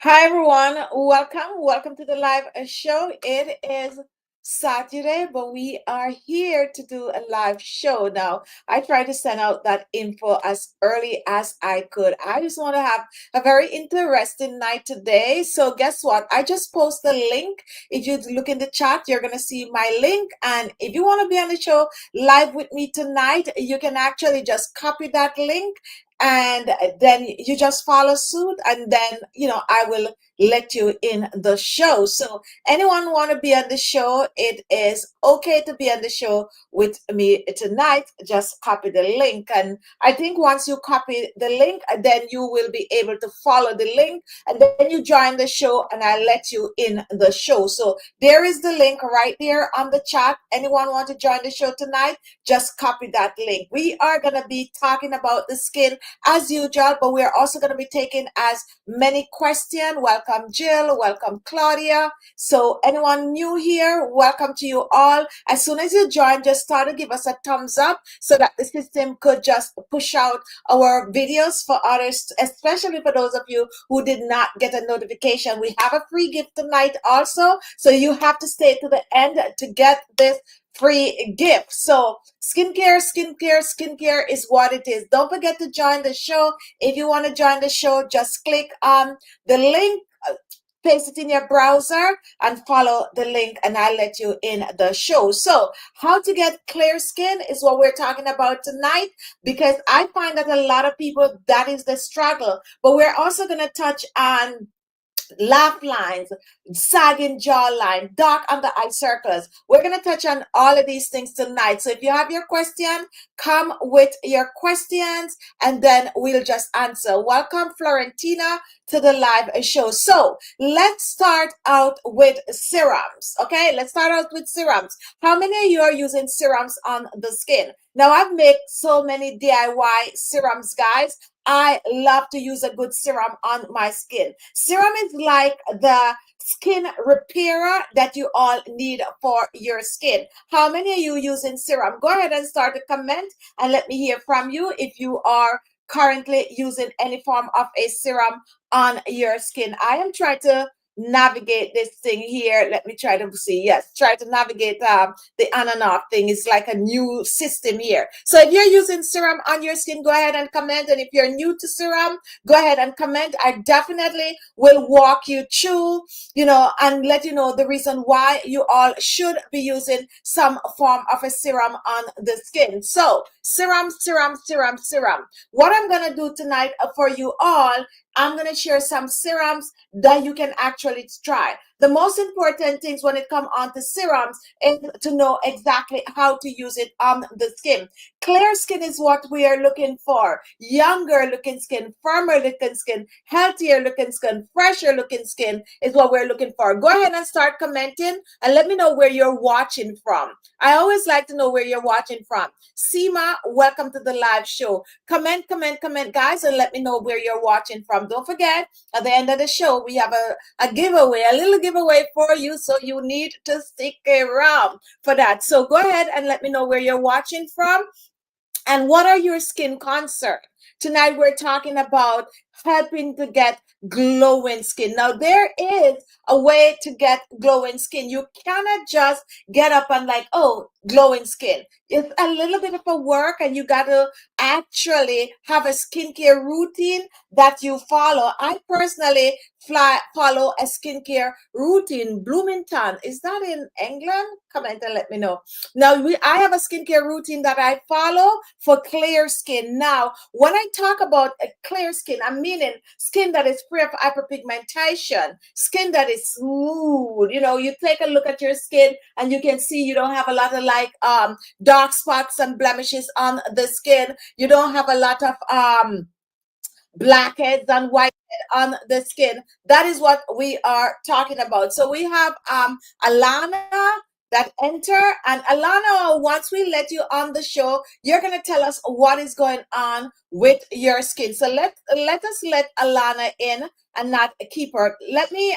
Hi everyone, welcome to the live show. It is Saturday, but we are here to do a live show now. I tried to send out that info as early as I could. I just want to have a very interesting night today. So guess what? I just post the link. If you look in the chat, you're gonna see my link. And if you want to be on the show live with me tonight, you can actually just copy that link and then you just follow suit, and then I will let you in the show. So anyone want to be on the show, it is okay to be on the show with me tonight. Just copy the link, and I think once you copy the link, then you will be able to follow the link, and then you join the show and I let you in the show. So there is the link right there on the chat. Anyone want to join the show tonight, just copy that link. We are going to be talking about the skin as usual, but we're also going to be taking as many questions. Welcome, Jill. Welcome, Claudia. So anyone new here, welcome to you all. As soon as you join, just start to give us a thumbs up so that the system could just push out our videos for others, especially for those of you who did not get a notification. We have a free gift tonight also, so you have to stay to the end to get this free gift. So skincare is what it is. Don't forget to join the show. If you want to join the show, just click on the link, paste it in your browser and follow the link, and I'll let you in the show. So how to get clear skin is what we're talking about tonight, because I find that a lot of people, that is the struggle. But we're also going to touch on laugh lines, sagging jawline, dark under eye circles. We're going to touch on all of these things tonight. So if you have your question, come with your questions and then we'll just answer. Welcome, Florentina, to the live show. So let's start out with serums. Okay, let's start out with serums. How many of you are using serums on the skin? Now, I've made so many DIY serums, guys. I love to use a good serum on my skin. Serum is like the skin repairer that you all need for your skin. How many are you using serum? Go ahead and start a comment and let me hear from you if you are currently using any form of a serum on your skin. I am trying to navigate this thing here. Let me try to see. Yes, try to navigate the on and off thing. Is like a new system here. So if you're using serum on your skin, go ahead and comment. And if you're new to serum, go ahead and comment. I definitely will walk you through, and let you know the reason why you all should be using some form of a serum on the skin. So serum. What I'm going to do tonight for you all, I'm going to share some serums that you can actually try. The most important things when it comes on to serums is to know exactly how to use it on the skin. Clear skin is what we are looking for. Younger looking skin, firmer looking skin, healthier looking skin, fresher looking skin is what we're looking for. Go ahead and start commenting and let me know where you're watching from. I always like to know where you're watching from. Seema, welcome to the live show. Comment, guys, and let me know where you're watching from. Don't forget, at the end of the show, we have a giveaway, a little giveaway for you, so you need to stick around for that. So go ahead and let me know where you're watching from and what are your skin concerns. Tonight, we're talking about helping to get glowing skin. Now, there is a way to get glowing skin. You cannot just get up and like, oh, glowing skin. It's a little bit of a work, and you got to actually have a skincare routine that you follow. I personally follow a skincare routine. Bloomington, is that in England? Comment and let me know. Now, I have a skincare routine that I follow for clear skin. Now, when I talk about a clear skin, I'm meaning skin that is free of hyperpigmentation, skin that is smooth. You take a look at your skin and you can see you don't have a lot of like dark spots and blemishes on the skin. You don't have a lot of blackheads and whitehead on the skin. That is what we are talking about. So we have Alana that enter, and Alana, once we let you on the show, you're going to tell us what is going on with your skin. So let us let Alana in and not keep her. Let me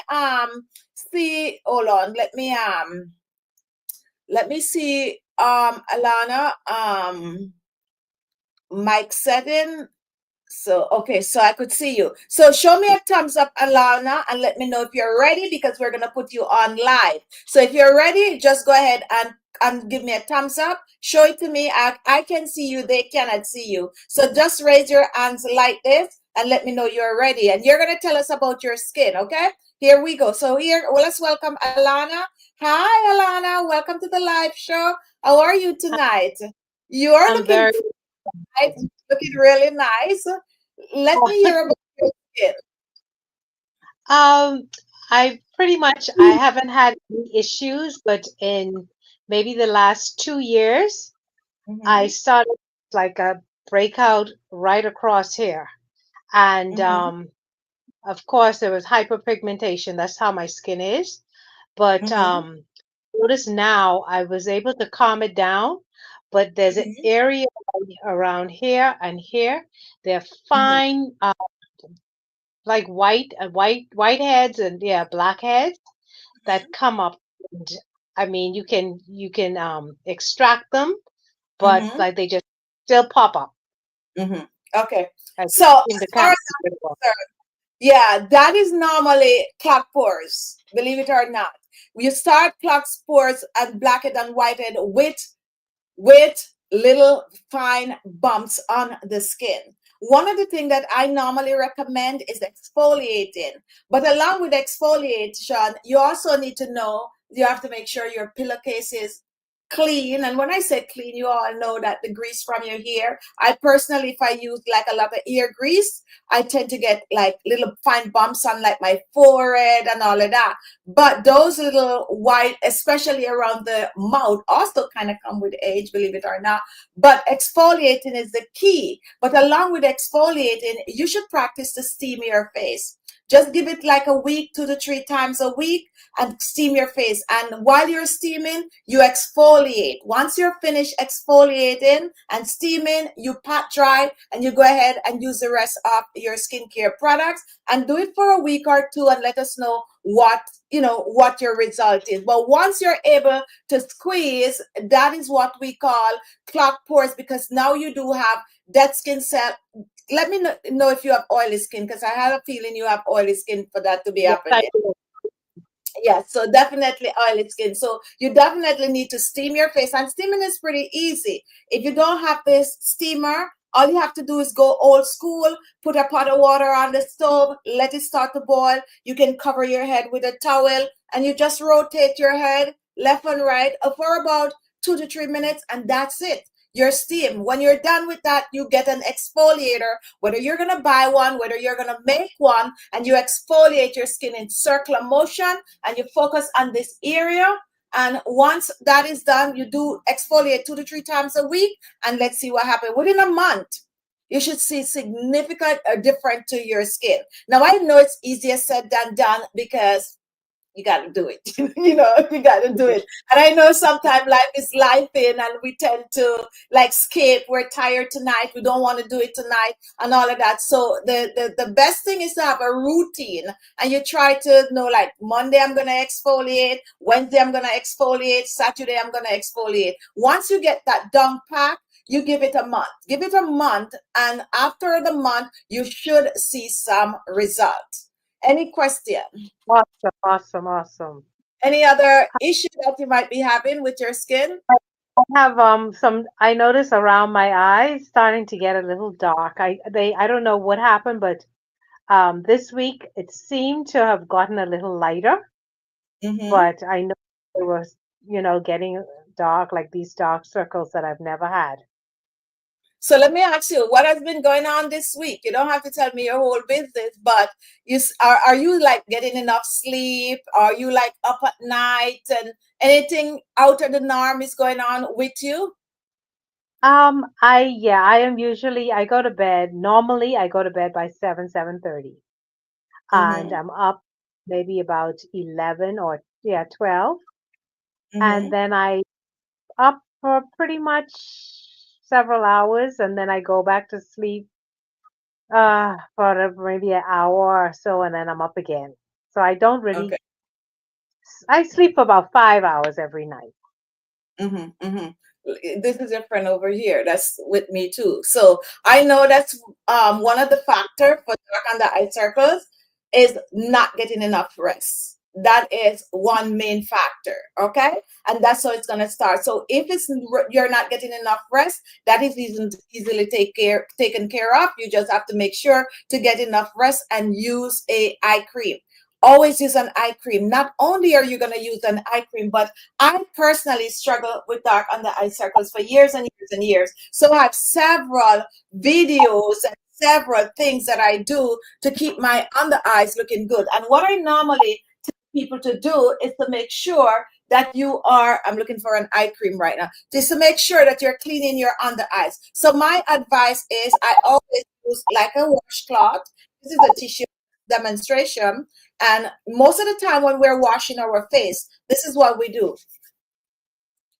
see. Hold on. Let me see Alana mic setting. So, okay, so I could see you. So show me a thumbs up, Alana, and let me know if you're ready because we're gonna put you on live. So if you're ready, just go ahead and give me a thumbs up. Show it to me. I can see you, they cannot see you. So just raise your hands like this and let me know you're ready. And you're gonna tell us about your skin, okay? Here we go. So here, well, let's welcome Alana. Hi, Alana. Welcome to the live show. How are you tonight? You're I'm looking very right, looking really nice. Let me hear about your skin. um I pretty much I haven't had any issues, but in maybe the last 2 years I Mm-hmm, started like a breakout right across here. And mm-hmm, of course there was hyperpigmentation. That's how my skin is. But mm-hmm, notice now I was able to calm it down, but there's an mm-hmm, area around here and here. They're mm-hmm, fine, like white heads and yeah, black heads that come up. And, I mean, you can extract them, but mm-hmm, like they just still pop up. mm-hmm. Okay. I So seem to as far can't as get rid of them. I'm concerned, yeah, that is normally clock pores, believe it or not. You start clock pores and blackhead and whitehead with little fine bumps on the skin. One of the things that I normally recommend is exfoliating. But along with exfoliation, you also need to know you have to make sure your pillowcase is clean. And when I say clean, you all know that the grease from your hair. I personally, if I use like a lot of ear grease, I tend to get like little fine bumps on like my forehead and all of that. But those little white, especially around the mouth, also kind of come with age, believe it or not. But exfoliating is the key. But along with exfoliating, you should practice to steam your face. Just give it like a week, 2 to 3 times a week, and steam your face. And while you're steaming, you exfoliate. Once you're finished exfoliating and steaming, you pat dry and you go ahead and use the rest of your skincare products and do it for a week or two and let us know what your result is. But once you're able to squeeze, that is what we call clog pores, because now you do have dead skin cell. Let me know if you have oily skin, because I have a feeling you have oily skin for that to be Yes, I happening. do. Yes, so definitely oily skin. So you definitely need to steam your face, and steaming is pretty easy. If you don't have this steamer, all you have to do is go old school, put a pot of water on the stove, let it start to boil. You can cover your head with a towel, and you just rotate your head left and right for about 2 to 3 minutes, and that's it. Your steam. When you're done with that, you get an exfoliator, whether you're going to buy one, whether you're going to make one, and you exfoliate your skin in circular motion and you focus on this area. And once that is done, you do exfoliate 2 to 3 times a week, and let's see what happens. Within a month, you should see significant difference to your skin. Now, I know it's easier said than done because you got to do it. You got to do Yeah. it. And I know sometimes life is life in, and we tend to like skip. We're tired tonight. We don't want to do it tonight, and all of that. So the best thing is to have a routine, and you try to know like Monday I'm gonna exfoliate, Wednesday I'm gonna exfoliate, Saturday I'm gonna exfoliate. Once you get that down pat, you give it a month. Give it a month, and after the month, you should see some result. Any question? Awesome, awesome, awesome. Any other issue that you might be having with your skin? I have some I notice around my eyes starting to get a little dark. I don't know what happened, but this week it seemed to have gotten a little lighter, Mm-hmm. but I know it was, getting dark, like these dark circles that I've never had. So let me ask you, what has been going on this week? You don't have to tell me your whole business, but are you like getting enough sleep? Are you like up at night and anything out of the norm is going on with you? I am usually I go to bed. Normally I go to bed by 7:30. And Mm-hmm. I'm up maybe about 11 or yeah, 12. And Mm-hmm. then I up for pretty much several hours and then I go back to sleep for maybe an hour or so and then I'm up again. So I don't Okay. really I sleep for about 5 hours every night. Mm-hmm. Mm-hmm. This is your friend over here that's with me too. So I know that's one of the factor for dark under eye circles is not getting enough rest. That is one main factor, okay? And that's how it's gonna start. So if you're not getting enough rest, that is easily taken care of. You just have to make sure to get enough rest and use a eye cream. Always use an eye cream. Not only are you gonna use an eye cream, but I personally struggle with dark under eye circles for years and years and years. So I have several videos and several things that I do to keep my under eyes looking good. And what I normally tell people to do is to make sure that you are, I'm looking for an eye cream right now, just to make sure that you're cleaning your under eyes. So my advice is I always use like a washcloth. This is a tissue demonstration. And most of the time when we're washing our face, this is what we do.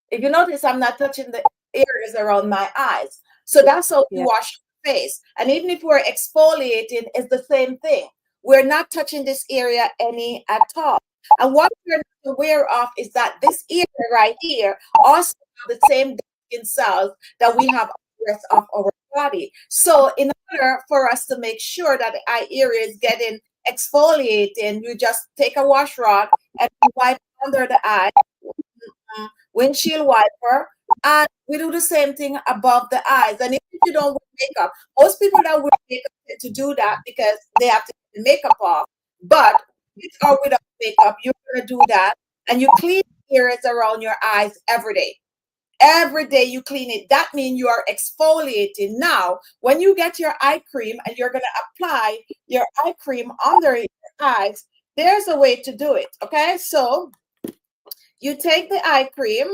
If you notice, I'm not touching the areas around my eyes. So that's how we Yeah. wash our face. And even if we're exfoliating, it's the same thing. We're not touching this area any at all. And what we're not aware of is that this area right here also have the same skin cells that we have on the rest of our body. So in order for us to make sure that the eye area is getting exfoliating, you just take a wash rag and wipe under the eye, windshield wiper, and we do the same thing above the eyes. And if you don't wear makeup, most people that wear makeup tend to do that because they have to get the makeup off. But with or without makeup, you're gonna do that, and you clean areas around your eyes every day. Every day you clean it. That means you are exfoliating. Now, when you get your eye cream and you're gonna apply your eye cream under your eyes, there's a way to do it. Okay, so you take the eye cream.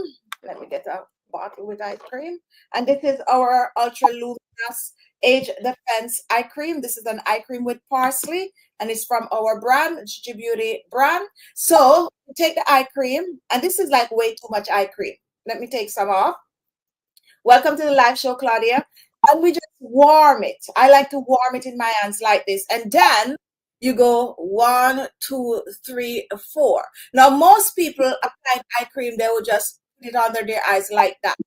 Let me get a bottle with eye cream. And this is our Ultra Luminous Age Defense Eye Cream. This is an eye cream with parsley, and it's from our brand, Khichi Beauty brand. So you take the eye cream, and this is like way too much eye cream. Let me take some off. Welcome to the live show, Claudia. And we just warm it. I like to warm it in my hands like this. And then you go 1, 2, 3, 4. Now, most people apply eye cream, they will just put it under their eyes like that.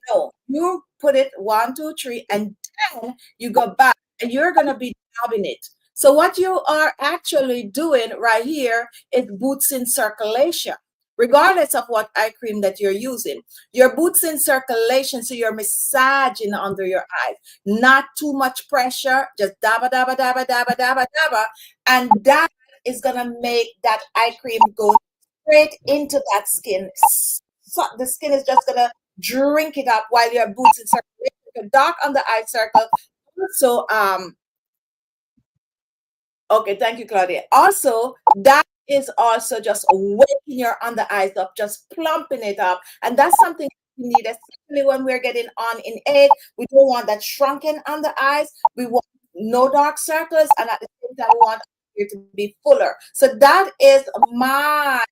No, you put it 1, 2, 3, and then you go back and you're going to be dabbing it. So, what you are actually doing right here is boosting circulation, regardless of what eye cream that you're using. Your boots in circulation, so you're massaging under your eyes. Not too much pressure, just dabba, dabba, dabba, dabba, dabba, dabba. And that is going to make that eye cream go straight into that skin. So the skin is just going to drink it up while your boots in circulation. Dark on the eye circle. So, okay, thank you, Claudia. Also, that is also just waking your under eyes up, just plumping it up. And that's something we need, especially when we're getting on in age. We don't want that shrunken under eyes. We want no dark circles, and at the same time, we want it to be fuller. So that is my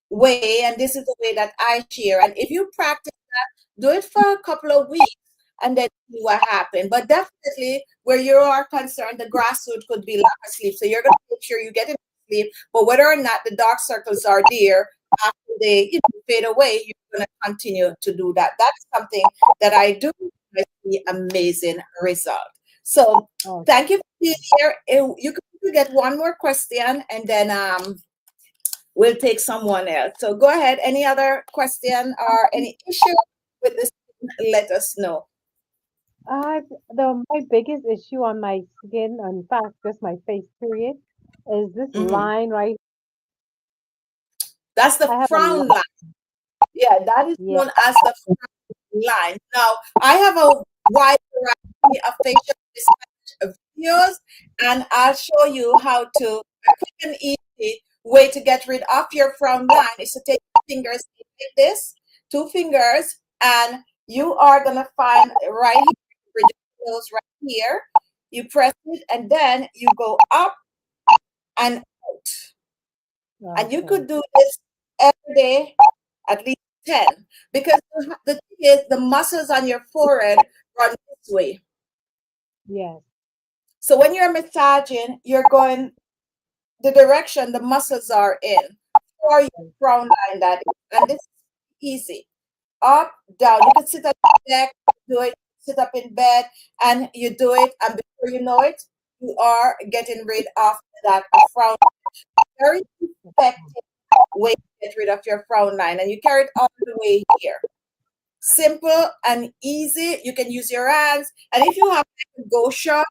way, and this is the way that I share. And if you practice that, do it for a couple of weeks and then see what happened. But definitely, where you are concerned, the grassroots could be lack of sleep. So you're going to make sure you get enough sleep. But whether or not the dark circles are there after they fade away, you're going to continue to do that. That's something that I do. I see amazing result. So Oh, thank you for being here. You can get one more question, and then we'll take someone else. So go ahead. Any other question or any issue with this? Let us know. my biggest issue on my skin, in fact, just my face period, is this Mhm. line right. That's the I have a frown line. line. Yeah, that is Yeah. known as the frown line. Now, I have a wide variety of facial research videos, and I'll show you how to, a quick and easy way to get rid of your frown line is to take your fingers like this, 2 fingers, and you are going to find right here, bridge your nose right here. You press it, and then you go up and out. And you Okay. could do this every day, at least 10, because the thing is, the muscles on your forehead run this way. Yes. So when you're massaging, you're going the direction the muscles are in, or your frown line that is. And this is easy. up, down. You can sit on the deck, do it, sit up in bed, and you do it. And before you know it, you are getting rid of that frown. Very effective way to get rid of your frown line. And you carry it all the way here. Simple and easy. You can use your hands. And if you have like a go shop,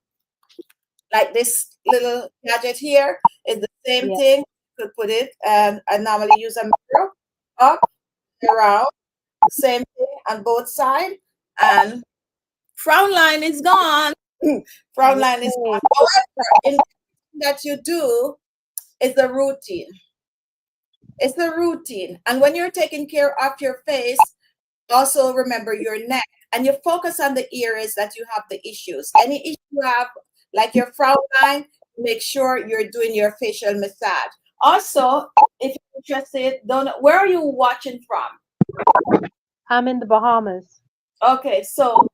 like this little gadget here, is the same Yeah. thing. You could put it, and I normally use a mirror up, around, same thing on both sides, and frown line is gone. Frown line is Yay. gone. However, in that you do is the routine. It's the routine. And when you're taking care of your face, also remember your neck and you focus on the areas that you have the issues. Any issue you have, like your frown line, make sure you're doing your facial massage. Also, if you're interested, don't where are you watching from? I'm in the Bahamas. Okay, so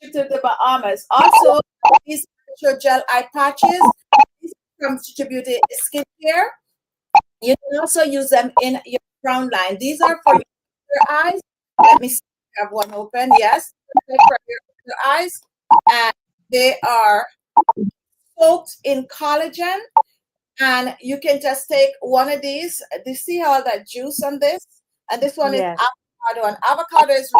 to the Bahamas. Also, these natural gel eye patches, these from Khichi Beauty skincare. You can also use them in your frown line. These are for your eyes. Let me see if I have one open. Yes, for your eyes. And they are soaked in collagen. And you can just take one of these. Do you see all that juice on this? And this one is Yes. avocado. And avocado is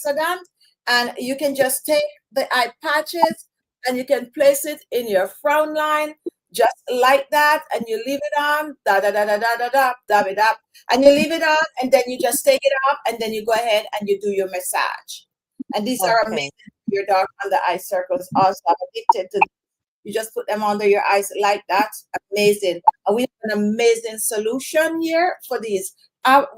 antioxidant. And you can just take the eye patches and you can place it in your frown line just like that, and you leave it on, da da da da da da da da it up, and you leave it on, and then you just take it off, and then you go ahead and you do your massage. And these are amazing Okay. for your dark under eye circles. Also, I'm addicted to. You just put them under your eyes like that. Amazing. And we have an amazing solution here for these.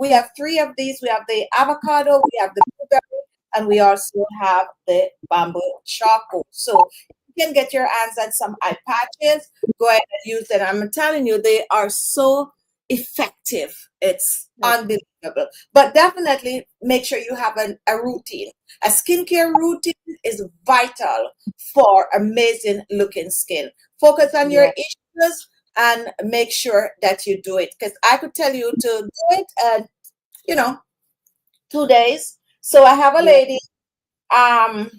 We have three of these. We have the avocado, we have the blueberry, and we also have the bamboo charcoal. So you can get your hands on some eye patches. Go ahead and use them. I'm telling you, they are so effective. It's Okay. unbelievable. But definitely make sure you have a routine. A skincare routine is vital for amazing looking skin. Focus on your Yeah. issues and make sure that you do it. Because I could tell you to do it and you know 2 days. So I have a Yeah. lady. Um,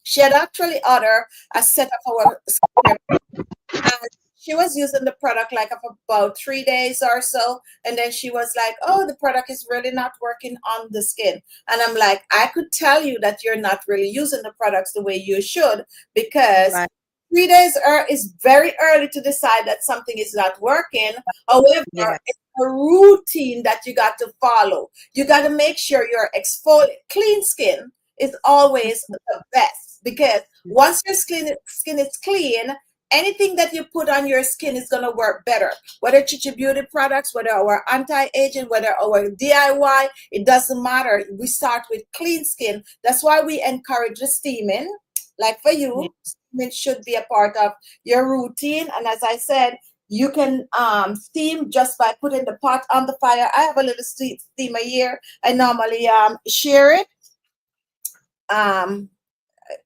she had actually ordered a set of our skincare, and she was using the product like for about 3 days or so, and then she was like, oh, the product is really not working on the skin. And I'm like, I could tell you that you're not really using the products the way you should, because Right. 3 days is very early to decide that something is not working. However, Yeah. it's a routine that you got to follow. You got to make sure your clean skin is always the best, because once your skin is clean, anything that you put on your skin is going to work better. Whether Chichi Beauty products, whether our anti-aging, whether our DIY, it doesn't matter. We start with clean skin. That's why we encourage the steaming. Like for Yeah. you, steaming should be a part of your routine. And as I said, you can steam just by putting the pot on the fire. I have a little steamer here. I normally share it. Um,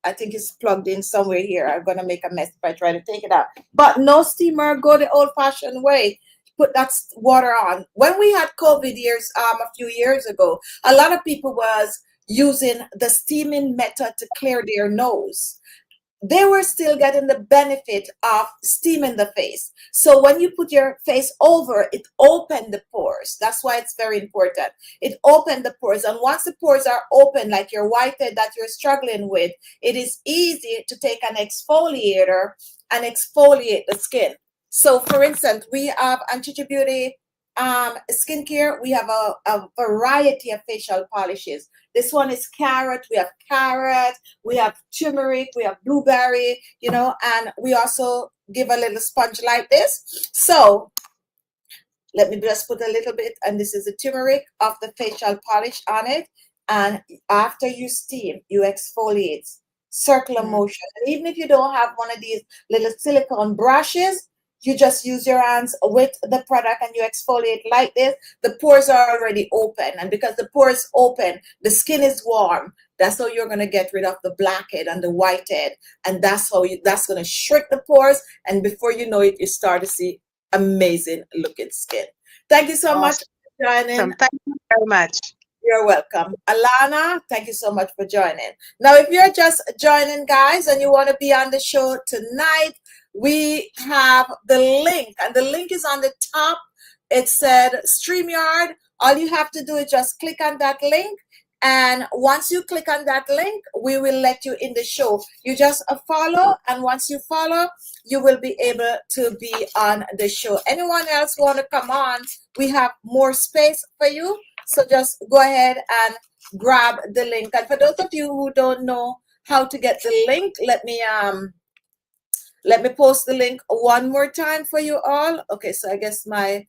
I think it's plugged in somewhere here. I'm gonna make a mess if I try to take it out. But no steamer, go the old-fashioned way. Put that water on. When we had COVID years, a few years ago, a lot of people was using the steaming method to clear their nose. They were still getting the benefit of steaming the face. So when you put your face over, it opened the pores. That's why it's very important. It opened the pores. And once the pores are open, like your whitehead that you're struggling with, it is easy to take an exfoliator and exfoliate the skin. So for instance, we have on Chichi Beauty skincare, we have a variety of facial polishes. This one is carrot. We have carrot. We have turmeric. We have blueberry. And we also give a little sponge like this. So let me just put a little bit, and this is the turmeric of the facial polish on it. And after you steam, you exfoliate, circular Mm. motion. And even if you don't have one of these little silicone brushes, you just use your hands with the product and you exfoliate like this. The pores are already open. And because the pores open, the skin is warm. That's how you're going to get rid of the blackhead and the whitehead. And that's going to shrink the pores. And before you know it, you start to see amazing looking skin. Thank you so much Awesome. for joining. Thank you very much. You're welcome. Alana, thank you so much for joining. Now, if you're just joining, guys, and you want to be on the show tonight, we have the link, and the link is on the top. It said StreamYard. All you have to do is just click on that link. And once you click on that link, we will let you in the show. You just follow, and once you follow, you will be able to be on the show. Anyone else want to come on? We have more space for you. So just go ahead and grab the link. And for those of you who don't know how to get the link, let me post the link one more time for you all. Okay, so I guess my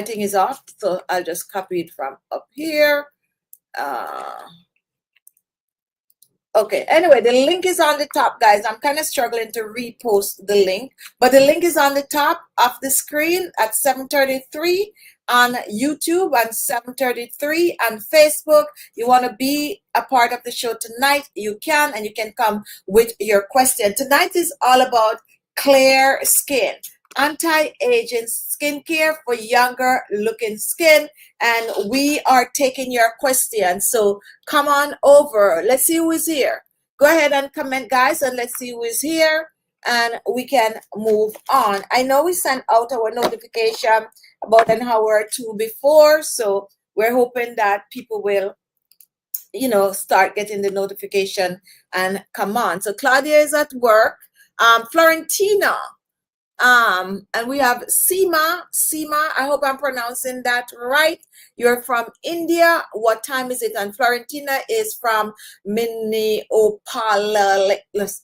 thing is off, so I'll just copy it from up here. Okay, anyway, the link is on the top, guys. I'm kind of struggling to repost the link, but the link is on the top of the screen at 7:33 on YouTube and 7:33 on Facebook. You want to be a part of the show tonight, you can, and you can come with your question. Tonight is all about clear skin, anti-aging skincare for younger looking skin, and we are taking your questions. So come on over. Let's see who is here. Go ahead and comment, guys, and let's see who is here, and we can move on. I know we sent out our notification about an hour or two before, so we're hoping that people will, you know, start getting the notification and come on. So Claudia is at work. Florentina, and we have Seema. Seema, I hope I'm pronouncing that right. You're from India. What time is it? And Florentina is from Minneapolis.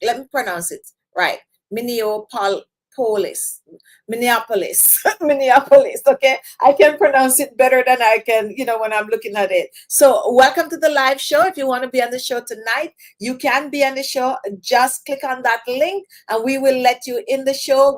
Let me pronounce it right. Minneapolis. Minneapolis. Okay, I can pronounce it better than I can, you know, when I'm looking at it. So welcome to the live show. If you want to be on the show tonight, you can be on the show. Just click on that link and we will let you in the show.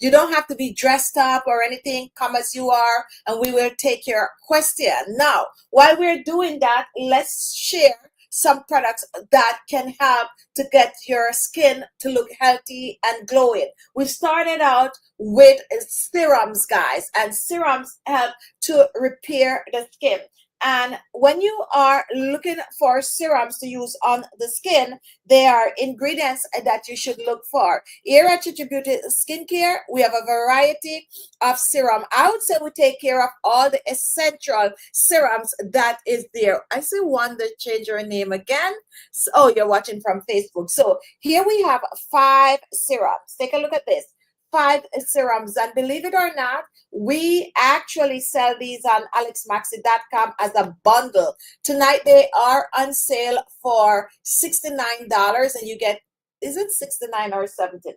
You don't have to be dressed up or anything. Come as you are, and we will take your question. Now, while we're doing that, let's share some products that can help to get your skin to look healthy and glowing. We started out with serums, guys, and serums help to repair the skin. And when you are looking for serums to use on the skin, there are ingredients that you should look for. Here at Khichi Beauty Skincare, we have a variety of serum. I would say we take care of all the essential serums that is there. I see one that changed your name again. So, oh, you're watching from Facebook. So here we have 5 serums. Take a look at this. 5 serums, and believe it or not, we actually sell these on ALESMAXii.com as a bundle. Tonight they are on sale for $69, and you get, is it 69 or 79?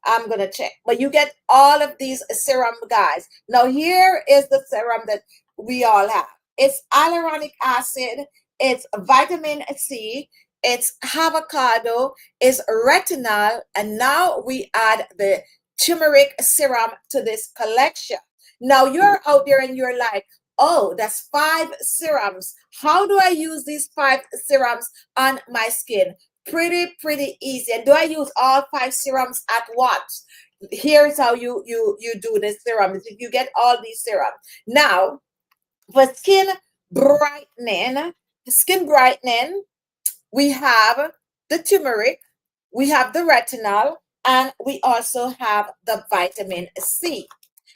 I'm gonna check, but you get all of these serum, guys. Now here is the serum that we all have. It's hyaluronic acid, it's vitamin C, it's avocado, it's retinol, and now we add the turmeric serum to this collection. Now you're out there and you're like, oh, that's 5 serums. How do I use these 5 serums on my skin? Pretty easy. And do I use all 5 serums at once? Here's how you do the serums. If you get all these serums. Now, for skin brightening, we have the turmeric, we have the retinol, and we also have the vitamin C.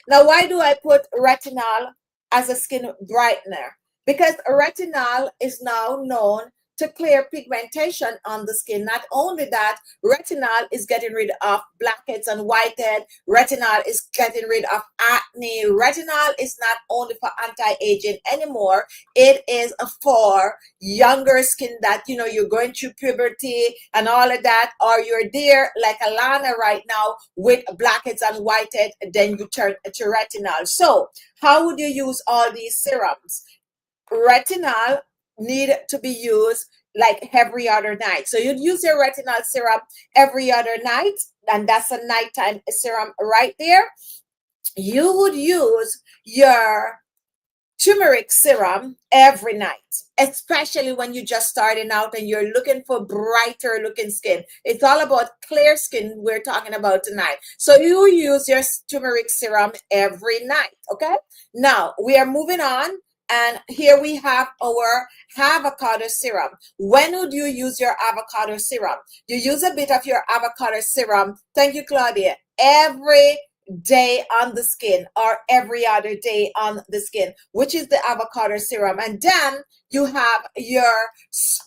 Now, why do I put retinol as a skin brightener? Because retinol is now known to clear pigmentation on the skin. Not only that, retinol is getting rid of blackheads and whitehead. Retinol is getting rid of acne. Retinol is not only for anti-aging anymore. It is for younger skin that, you know, you're going through puberty and all of that, or you're there like Alana right now with blackheads and whitehead, then you turn to retinol. So how would you use all these serums? Retinol need to be used like every other night. So you'd use your retinol serum every other night, and that's a nighttime serum right there. You would use your turmeric serum every night, especially when you're just starting out and you're looking for brighter looking skin. It's all about clear skin we're talking about tonight. So you use your turmeric serum every night, okay? Now we are moving on, and here we have our avocado serum. When would you use your avocado serum? You use a bit of your avocado serum. Thank you, Claudia. Every day on the skin, or every other day on the skin, which is the avocado serum. And then you have your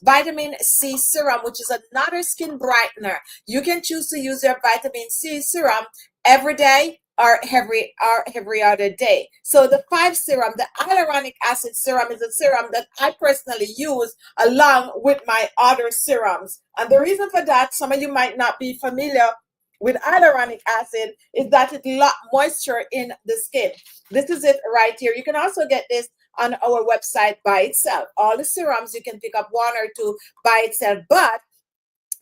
vitamin C serum, which is another skin brightener. You can choose to use your vitamin C serum every day or every other day. So the 5 serum, the hyaluronic acid serum, is a serum that I personally use along with my other serums. And the reason for that, some of you might not be familiar with hyaluronic acid, is that it locks moisture in the skin. This is it right here. You can also get this on our website by itself. All the serums, you can pick up one or two by itself, but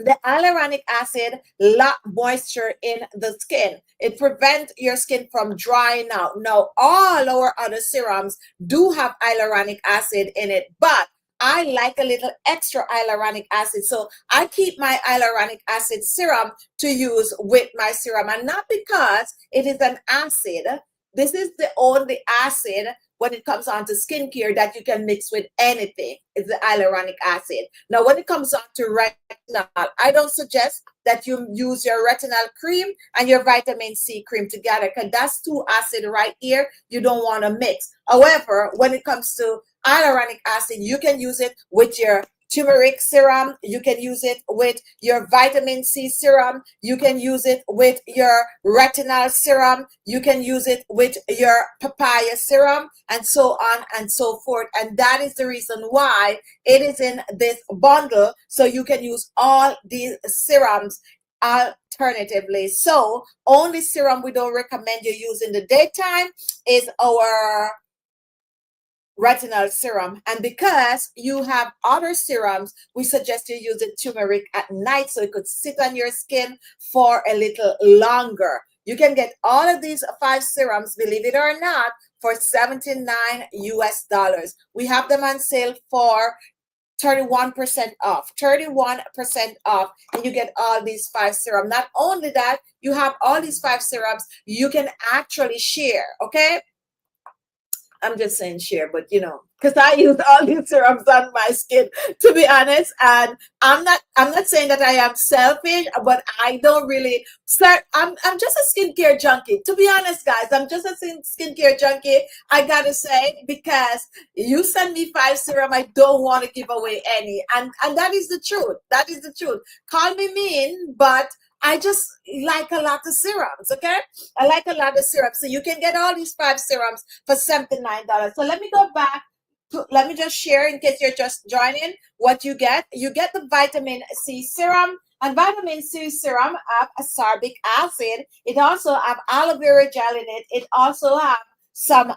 the hyaluronic acid lock moisture in the skin. It prevents your skin from drying out. Now, all our other serums do have hyaluronic acid in it, but I like a little extra hyaluronic acid. So I keep my hyaluronic acid serum to use with my serum, and not because it is an acid. This is the only acid when it comes on to skincare that you can mix with anything, is the hyaluronic acid. Now, when it comes on to retinol, I don't suggest that you use your retinol cream and your vitamin C cream together, because that's too acid right here. You don't want to mix. However, when it comes to hyaluronic acid, you can use it with your turmeric serum, you can use it with your vitamin C serum, you can use it with your retinol serum, you can use it with your papaya serum, and so on and so forth. And that is the reason why it is in this bundle, so you can use all these serums alternatively. So only serum we don't recommend you use in the daytime is our retinol serum. And because you have other serums, we suggest you use the turmeric at night so it could sit on your skin for a little longer. You can get all of these 5 serums, believe it or not, for $79 US. We have them on sale for 31% off, 31% off, and you get all these 5 serums. Not only that, you have all these 5 serums you can actually share, okay? I'm just saying share, but because I use all these serums on my skin, to be honest. And I'm not saying that I am selfish, but I don't really start. I'm just a skincare junkie. To be honest, guys, I'm just a skincare junkie. I gotta say, because you send me 5 serum, I don't want to give away any. And that is the truth. That is the truth. Call me mean, but I just like a lot of serums, okay? I like a lot of serums. So you can get all these 5 serums for $79. So let me go back. Let me just share in case you're just joining what you get. You get the vitamin C serum, and vitamin C serum have ascorbic acid. It also have aloe vera gel in it. It also have some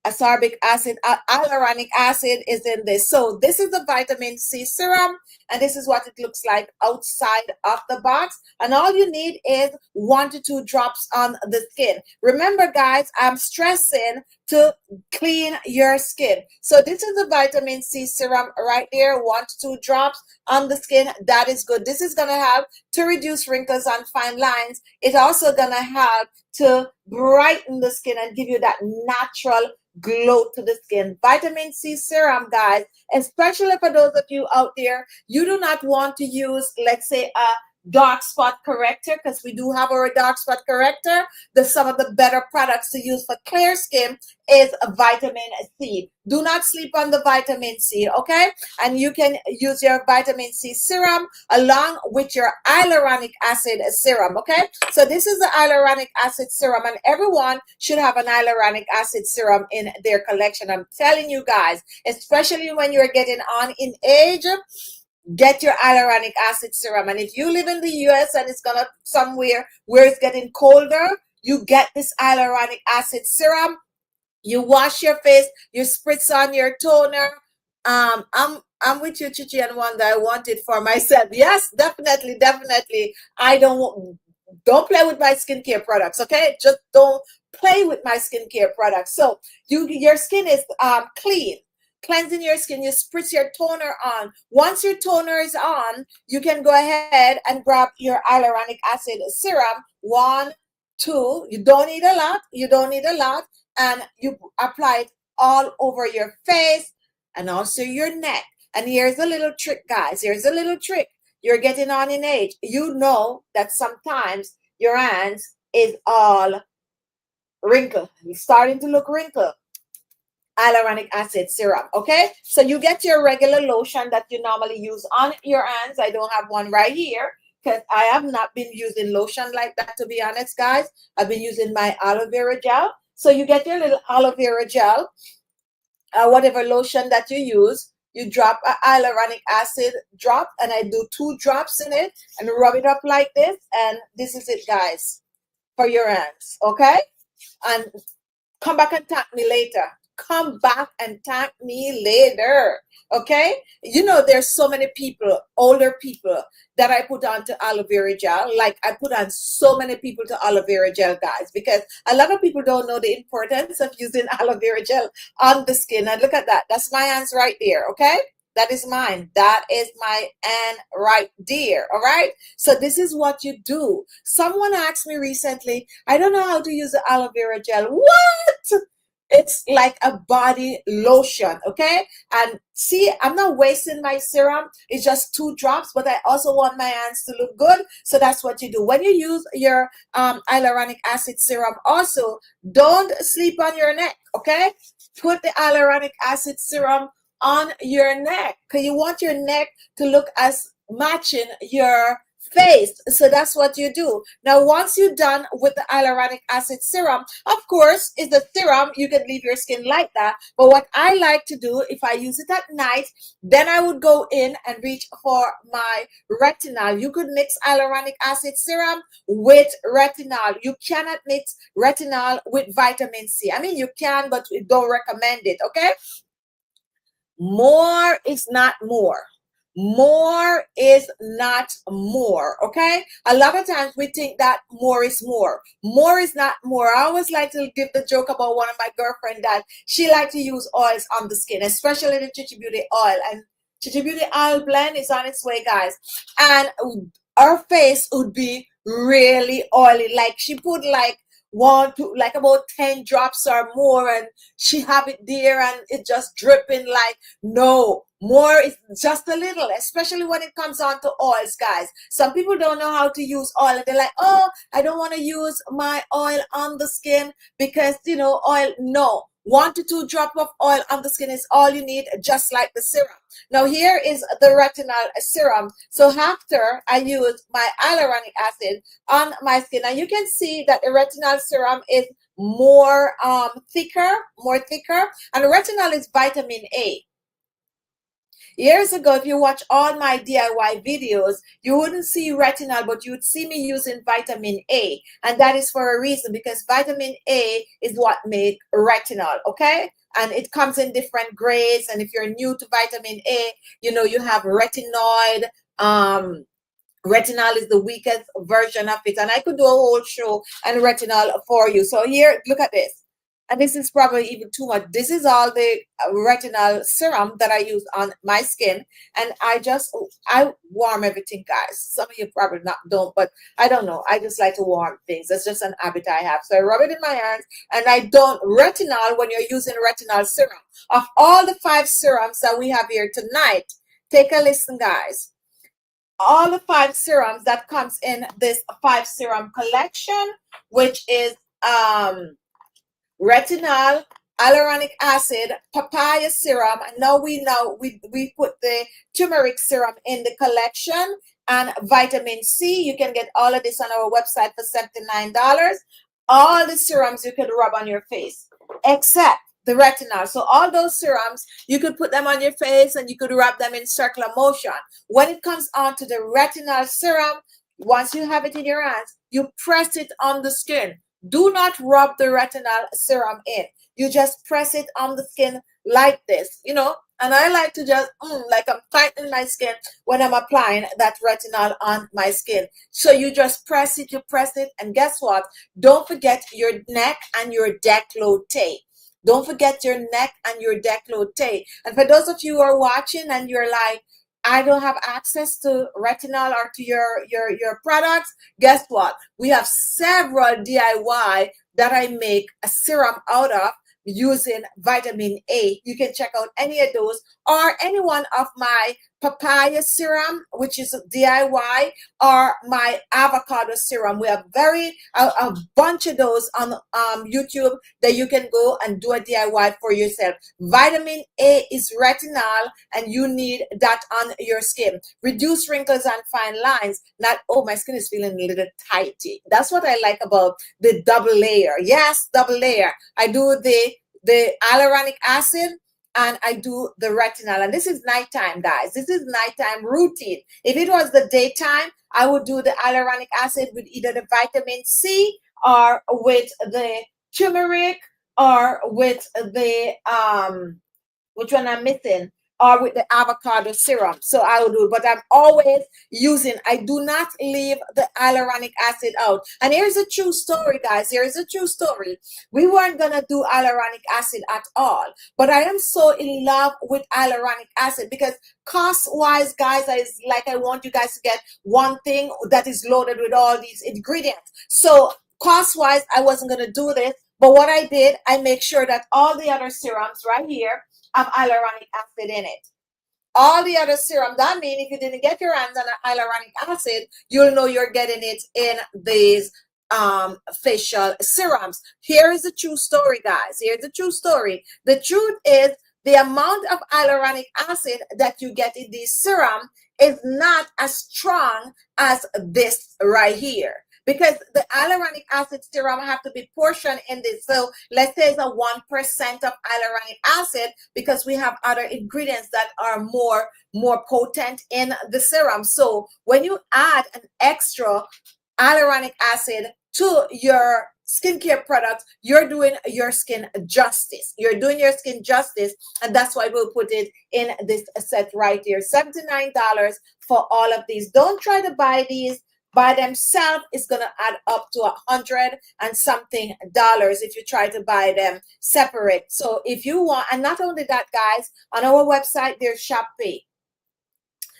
ascorbic acid, hyaluronic acid is in this. So this is the vitamin C serum, and this is what it looks like outside of the box. And all you need is 1 to 2 drops on the skin. Remember, guys, I'm stressing to clean your skin. So this is the vitamin C serum right there, 1 to 2 drops on the skin. That is good. This is gonna help to reduce wrinkles and fine lines. It's also gonna help to brighten the skin and give you that natural glow to the skin. Vitamin C serum, guys, especially for those of you out there, you do not want to use, let's say, a dark spot corrector, because we do have our dark spot corrector. Some of the better products to use for clear skin is a vitamin C. Do not sleep on the vitamin C, okay? And you can use your vitamin C serum along with your hyaluronic acid serum, okay? So this is the hyaluronic acid serum, and everyone should have an hyaluronic acid serum in their collection. I'm telling you guys, especially when you're getting on in age, get your hyaluronic acid serum. And if you live in the US and it's gonna somewhere where it's getting colder, you get this hyaluronic acid serum. You wash your face, you spritz on your toner. I'm with you, Chichi and Wanda. I want it for myself. Yes, definitely, definitely. I don't play with my skincare products, okay? Just don't play with my skincare products. So your skin is clean. Cleansing your skin, you spritz your toner on. Once your toner is on, you can go ahead and grab your hyaluronic acid serum. 1, 2. You don't need a lot. You don't need a lot. And you apply it all over your face and also your neck. And here's a little trick, guys. Here's a little trick. You're getting on in age. You know that sometimes your hands is all wrinkled. It's starting to look wrinkled. Hyaluronic acid serum. Okay, so you get your regular lotion that you normally use on your hands. I don't have one right here because I have not been using lotion like that, to be honest, guys. I've been using my aloe vera gel. So you get your little aloe vera gel, whatever lotion that you use. You drop a hyaluronic acid drop, and I do 2 drops in it and rub it up like this, and this is it, guys, for your hands. Okay, and come back and thank me later. Come back and thank me later. Okay, you know, there's so many people, older people, that I put on to aloe vera gel. Like, I put on so many people to aloe vera gel, guys, because a lot of people don't know the importance of using aloe vera gel on the skin. And look at that. That's my hands right there. Okay, that is mine. That is my hand right there. All right, so this is what you do. Someone asked me recently, I don't know how to use the aloe vera gel. What? It's like a body lotion, okay? And see, I'm not wasting my serum. It's just 2 drops, but I also want my hands to look good. So that's what you do. When you use your hyaluronic acid serum, also, don't sleep on your neck, okay? Put the hyaluronic acid serum on your neck, because you want your neck to look as matching your face. So that's what you do. Now, once you're done with the hyaluronic acid serum, of course, is the serum, you can leave your skin like that. But what I like to do, if I use it at night, then I would go in and reach for my retinol. You could mix hyaluronic acid serum with retinol. You cannot mix retinol with vitamin C. I mean, you can, but we don't recommend it, okay? More is not more. More is not more, okay? A lot of times we think that more is more. More is not more. I always like to give the joke about one of my girlfriends that she liked to use oils on the skin, especially the Khichi Beauty oil. And Khichi Beauty oil blend is on its way, guys. And her face would be really oily. Like, she put like like about 10 drops or more, and she have it there and it just dripping. Like, no, more is just a little, especially when it comes on to oils, guys. Some people don't know how to use oil, and they're like, oh, I don't want to use my oil on the skin because, you know, oil. No, 1 to 2 drops of oil on the skin is all you need, just like the serum. Now, here is the retinol serum. So after I use my hyaluronic acid on my skin, and you can see that the retinol serum is more thicker, and retinol is vitamin A. Years ago, if you watch all my DIY videos, you wouldn't see retinol, but you would see me using vitamin A. And that is for a reason, because vitamin A is what makes retinol, okay? And it comes in different grades. And if you're new to vitamin A, you know, you have retinoid. Retinol is the weakest version of it. And I could do a whole show on retinol for you. So here, look at this. And this is probably even too much. This is all the retinol serum that I use on my skin. And I warm everything, guys. Some of you probably don't, but I don't know. I just like to warm things. That's just an habit I have. So I rub it in my hands, and I don't retinol when you're using retinol serum. Of all the 5 serums that we have here tonight, take a listen, guys. All the 5 serums that comes in this 5 serum collection, which is retinol, hyaluronic acid, papaya serum. And now we put the turmeric serum in the collection, and vitamin C. You can get all of this on our website for $79. All the serums you could rub on your face, except the retinol. So all those serums, you could put them on your face and you could rub them in circular motion. When it comes on to the retinol serum, once you have it in your hands, you press it on the skin. Do not rub the retinol serum in. You just press it on the skin like this, you know, and I like to just like I'm tightening my skin when I'm applying that retinol on my skin. So you just press it, you press it, and guess what? Don't forget your neck and your décolleté. Don't forget your neck and your décolleté. And for those of you who are watching and you're like, I don't have access to retinol or to your products, guess what? We have several DIY that I make a serum out of using vitamin A. You can check out any of those or any one of my papaya serum, which is DIY, or my avocado serum. We have a bunch of those on YouTube that you can go and do a DIY for yourself. Vitamin A is retinol, and you need that on your skin. Reduce wrinkles and fine lines. Not, oh, my skin is feeling a little tighty. That's what I like about the double layer. Yes, double layer. I do the hyaluronic acid and I do the retinol. And this is nighttime, guys. This is nighttime routine. If it was the daytime, I would do the hyaluronic acid with either the vitamin C or with the turmeric or with the which one I'm missing, or with the avocado serum. So I will do, but I'm always using, I do not leave the hyaluronic acid out. And here's a true story, guys. Here's a true story. We weren't gonna do hyaluronic acid at all, but I am so in love with hyaluronic acid because cost-wise, guys, I want you guys to get one thing that is loaded with all these ingredients. So cost-wise, I wasn't gonna do this, but what I did, I make sure that all the other serums right here have hyaluronic acid in it. All the other serum, that means if you didn't get your hands on hyaluronic acid, you'll know you're getting it in these facial serums. Here is the true story, guys. Here's the true story. The truth is the amount of hyaluronic acid that you get in this serum is not as strong as this right here, because the hyaluronic acid serum have to be portioned in this. So let's say it's a 1% of hyaluronic acid, because we have other ingredients that are more potent in the serum. So when you add an extra hyaluronic acid to your skincare products, you're doing your skin justice. You're doing your skin justice, and that's why we'll put it in this set right here. $79 for all of these. Don't try to buy these by themselves. It's gonna add up to $100 and something if you try to buy them separate. So if you want, and not only that, guys, on our website there's Shop Pay.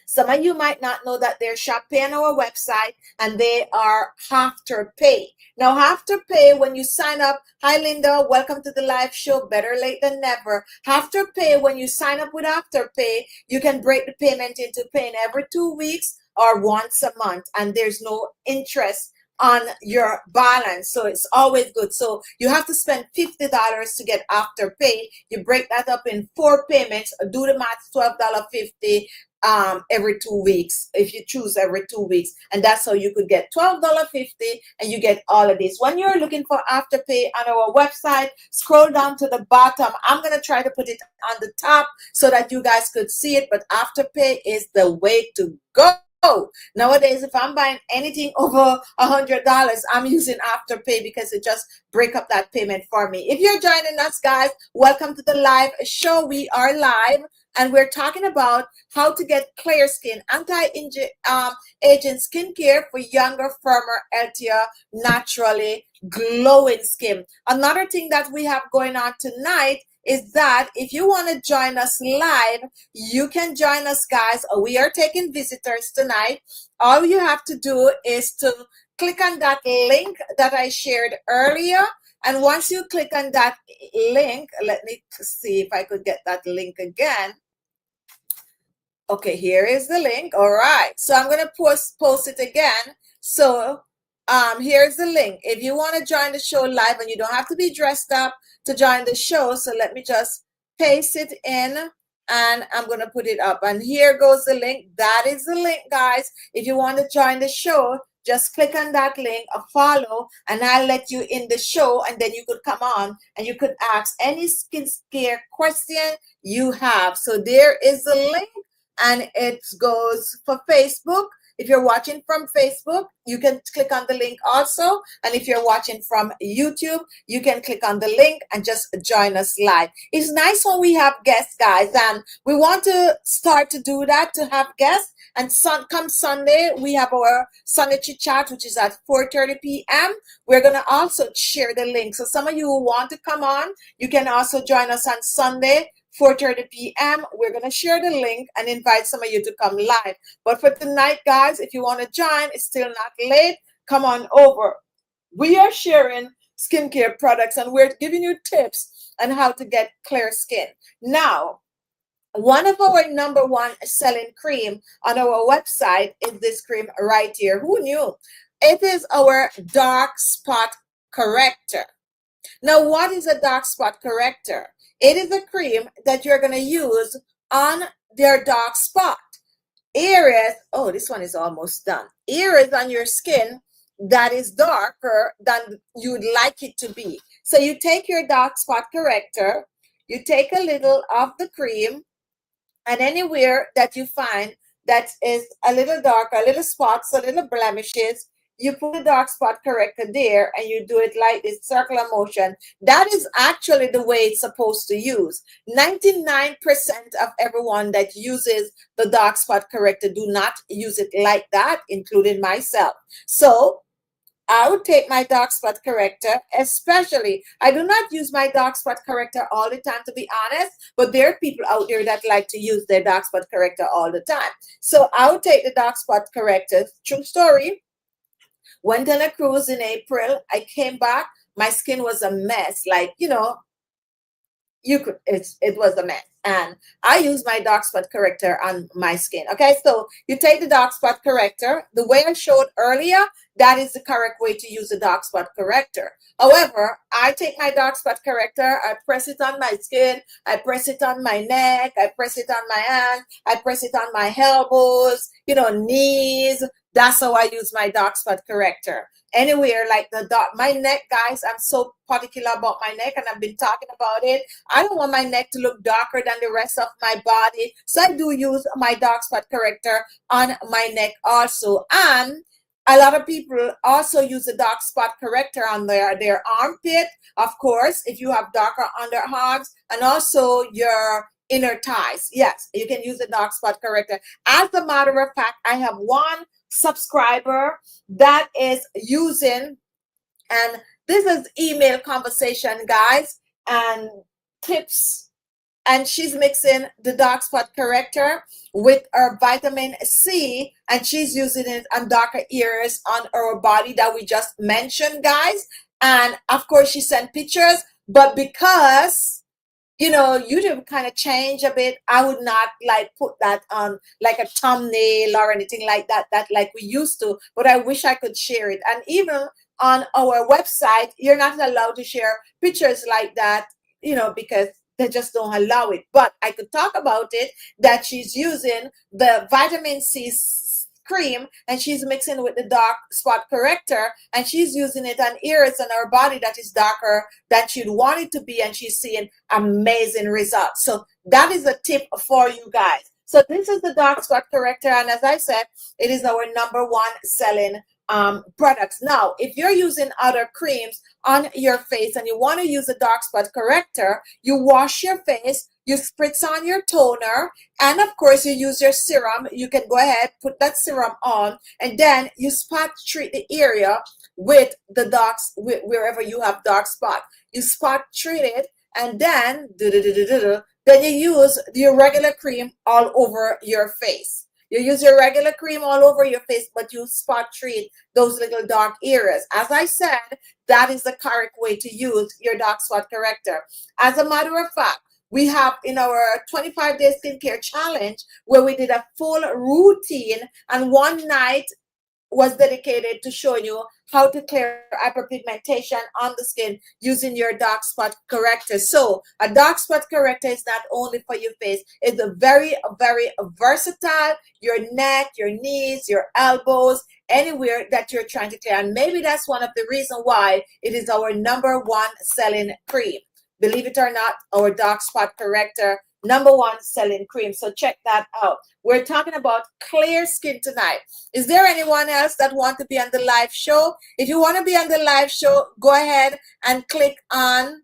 Some of you might not know that there's Shop Pay on our website, and they are Afterpay. Now, Afterpay, when you sign up, hi Linda, welcome to the live show, better late than never. Afterpay, when you sign up with Afterpay, you can break the payment into paying every 2 weeks or once a month, and there's no interest on your balance, so it's always good. So you have to spend $50 to get Afterpay. You break that up in 4 payments, do the math, $12.50 every 2 weeks, if you choose every 2 weeks, and that's how you could get $12.50 and you get all of this. When you're looking for Afterpay on our website, scroll down to the bottom. I'm gonna try to put it on the top so that you guys could see it, but Afterpay is the way to go. Nowadays, if I'm buying anything over $100, I'm using Afterpay because it just break up that payment for me. If you're joining us, guys, welcome to the live show. We are live, and we're talking about how to get clear skin, anti-aging skincare for younger, firmer, healthier, naturally glowing skin. Another thing that we have going on tonight is that if you want to join us live, you can join us, guys. We are taking visitors tonight. All you have to do is to click on that link that I shared earlier. And once you click on that link, let me see if I could get that link again. Okay, here is the link. All right, so I'm going to post it again. So here's the link. If you want to join the show live, and you don't have to be dressed up to join the show, so let me just paste it in, and I'm going to put it up. And here goes the link. That is the link, guys. If you want to join the show, just click on that link, follow, and I'll let you in the show, and then you could come on and you could ask any skincare question you have. So there is the link, and it goes for Facebook. If you're watching from Facebook, you can click on the link also. And if you're watching from YouTube, you can click on the link and just join us live. It's nice when we have guests, guys, and we want to start to do that, to have guests. And come Sunday, we have our Sunday chit chat, which is at 4:30 p.m. We're going to also share the link. So some of you who want to come on, you can also join us on Sunday, 4:30 p.m. We're going to share the link and invite some of you to come live. But for tonight, guys, if you want to join, it's still not late. Come on over. We are sharing skincare products and we're giving you tips on how to get clear skin. Now, one of our number one selling cream on our website is this cream right here. Who knew? It is our dark spot corrector. Now, what is a dark spot corrector? It is a cream that you're going to use on their dark spot. Areas, oh, this one is almost done. Areas on your skin that is darker than you'd like it to be. So you take your dark spot corrector, you take a little of the cream, and anywhere that you find that is a little darker, a little spots, a little blemishes, you put the dark spot corrector there and you do it like this circular motion. That is actually the way it's supposed to use. 99% of everyone that uses the dark spot corrector do not use it like that, including myself. So I would take my dark spot corrector, especially, I do not use my dark spot corrector all the time, to be honest, but there are people out there that like to use their dark spot corrector all the time. So I would take the dark spot corrector. True story. Went on a cruise in April. I came back. My skin was a mess. Like, you know, it was a mess. And I use my dark spot corrector on my skin. Okay, so you take the dark spot corrector. The way I showed earlier, that is the correct way to use the dark spot corrector. However, I take my dark spot corrector, I press it on my skin, I press it on my neck, I press it on my hand, I press it on my elbows, you know, knees. That's how I use my dark spot corrector. Anywhere like my neck, guys, I'm so particular about my neck, and I've been talking about it. I don't want my neck to look darker than the rest of my body. So I do use my dark spot corrector on my neck also. And a lot of people also use the dark spot corrector on their armpit, of course, if you have darker underarms, and also your inner thighs. Yes, you can use the dark spot corrector. As a matter of fact, I have one subscriber that is using, and this is email conversation, guys, and tips, and she's mixing the dark spot corrector with her vitamin C, and she's using it on darker areas on her body that we just mentioned, guys. And of course she sent pictures, but because you know, YouTube kind of changed a bit, I would not like put that on like a thumbnail or anything like that like we used to, but I wish I could share it. And even on our website, you're not allowed to share pictures like that, you know, because they just don't allow it. But I could talk about it, that she's using the vitamin C cream and she's mixing with the dark spot corrector, and she's using it on areas on her body that is darker than she'd want it to be, and she's seeing amazing results. So that is a tip for you guys. So this is the dark spot corrector, and as I said, it is our number one selling products. Now, if you're using other creams on your face and you want to use a dark spot corrector, you wash your face, you spritz on your toner, and of course you use your serum. You can go ahead, put that serum on, and then you spot treat the area with the darks, wherever you have dark spot. You spot treat it, and then then you use your regular cream all over your face. You use your regular cream all over your face, but you spot treat those little dark areas. As I said, that is the correct way to use your dark spot corrector. As a matter of fact, we have in our 25-day skincare challenge where we did a full routine, and one night was dedicated to showing you how to clear hyperpigmentation on the skin using your dark spot corrector. So a dark spot corrector is not only for your face, it's a very versatile, your neck, your knees, your elbows, anywhere that you're trying to clear. And maybe that's one of the reasons why it is our number one selling cream. Believe it or not, our dark spot corrector number one selling cream. So check that out. We're talking about clear skin tonight. Is there anyone else that want to be on the live show? If you want to be on the live show, go ahead and click on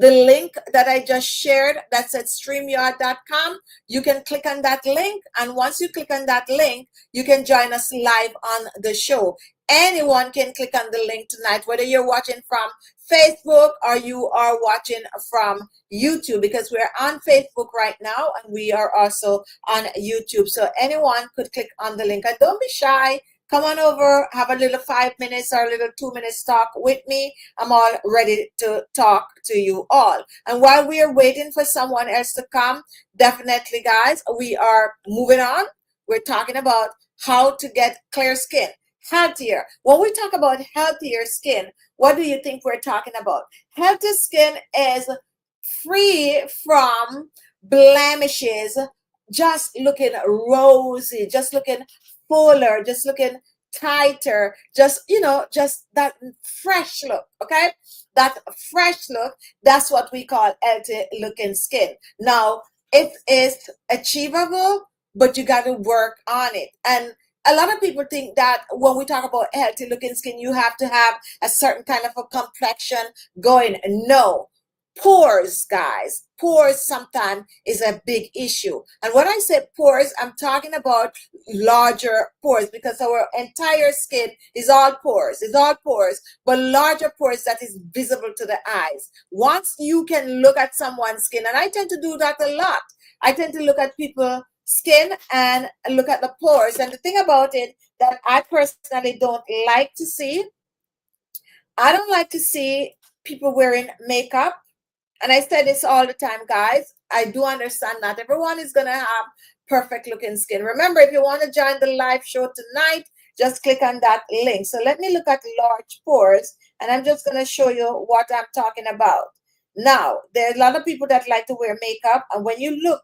the link that I just shared that's at StreamYard.com. You can click on that link, and once you click on that link, you can join us live on the show. Anyone can click on the link tonight, whether you're watching from Facebook or you are watching from YouTube, because we're on Facebook right now and we are also on YouTube. So anyone could click on the link, and don't be shy. Come on over, have a little 5 minutes or a little 2 minutes talk with me. I'm all ready to talk to you all. And while we are waiting for someone else to come, definitely, guys, we are moving on. We're talking about how to get clear skin, healthier. When we talk about healthier skin, what do you think we're talking about? Healthy skin is free from blemishes, just looking rosy, just looking fuller, just looking tighter, just, just that fresh look. Okay, that fresh look, that's what we call healthy looking skin. Now, it is achievable, but you got to work on it. And a lot of people think that when we talk about healthy looking skin, you have to have a certain kind of a complexion going. No. Pores, guys, pores sometimes is a big issue. And when I say pores, I'm talking about larger pores, because our entire skin is all pores, but larger pores that is visible to the eyes. Once you can look at someone's skin, and I tend to do that a lot, I tend to look at people's skin and look at the pores. And the thing about it that I personally don't like to see, I don't like to see people wearing makeup. And I say this all the time, guys. I do understand not everyone is going to have perfect looking skin. Remember, if you want to join the live show tonight, just click on that link. So let me look at large pores, and I'm just going to show you what I'm talking about. Now, there are a lot of people that like to wear makeup, and when you look,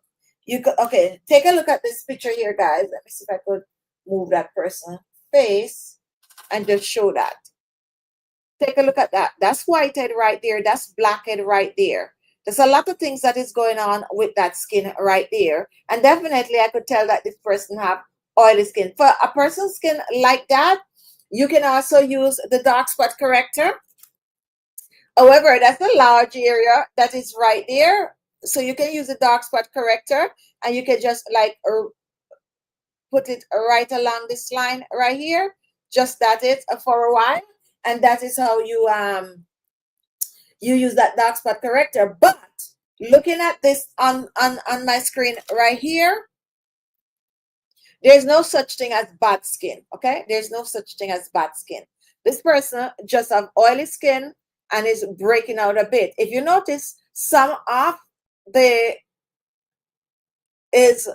okay, take a look at this picture here, guys. Let me see if I could move that person's face and just show that. Take a look at that. That's whitehead right there. That's blackhead right there. There's a lot of things that is going on with that skin right there. And definitely I could tell that this person have oily skin. For a person's skin like that, you can also use the dark spot corrector. However, that's a large area that is right there. So you can use the dark spot corrector, and you can just like put it right along this line right here. Just that it for a while. And that is how you use that dark spot corrector. But looking at this on my screen right here, there's no such thing as bad skin. Okay, there's no such thing as bad skin. This person just have oily skin and is breaking out a bit. If you notice, some of the is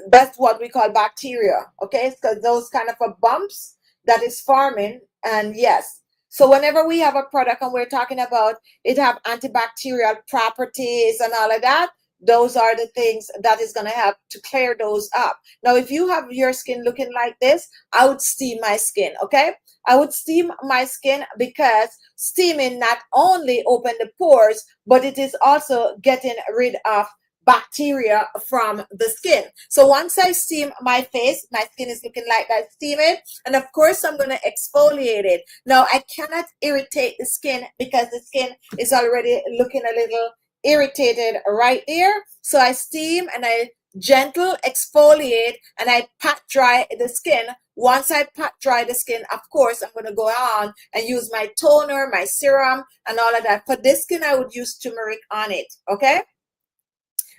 that's what we call bacteria. Okay, because those kind of a bumps that is forming. And yes, so whenever we have a product and we're talking about it have antibacterial properties and all of that, those are the things that is going to help to clear those up. Now, if you have your skin looking like this, I would steam my skin. Okay, I would steam my skin, because steaming not only open the pores, but it is also getting rid of bacteria from the skin. So once I steam my face, my skin is looking like I steam it, and of course I'm going to exfoliate it. Now, I cannot irritate the skin because the skin is already looking a little irritated right there. So I steam and I gentle exfoliate and I pat dry the skin. Once I pat dry the skin, of course, I'm going to go on and use my toner, my serum, and all of that. For this skin, I would use turmeric on it. Okay,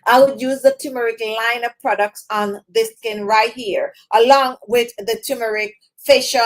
I would use the turmeric line of products on this skin right here, along with the turmeric facial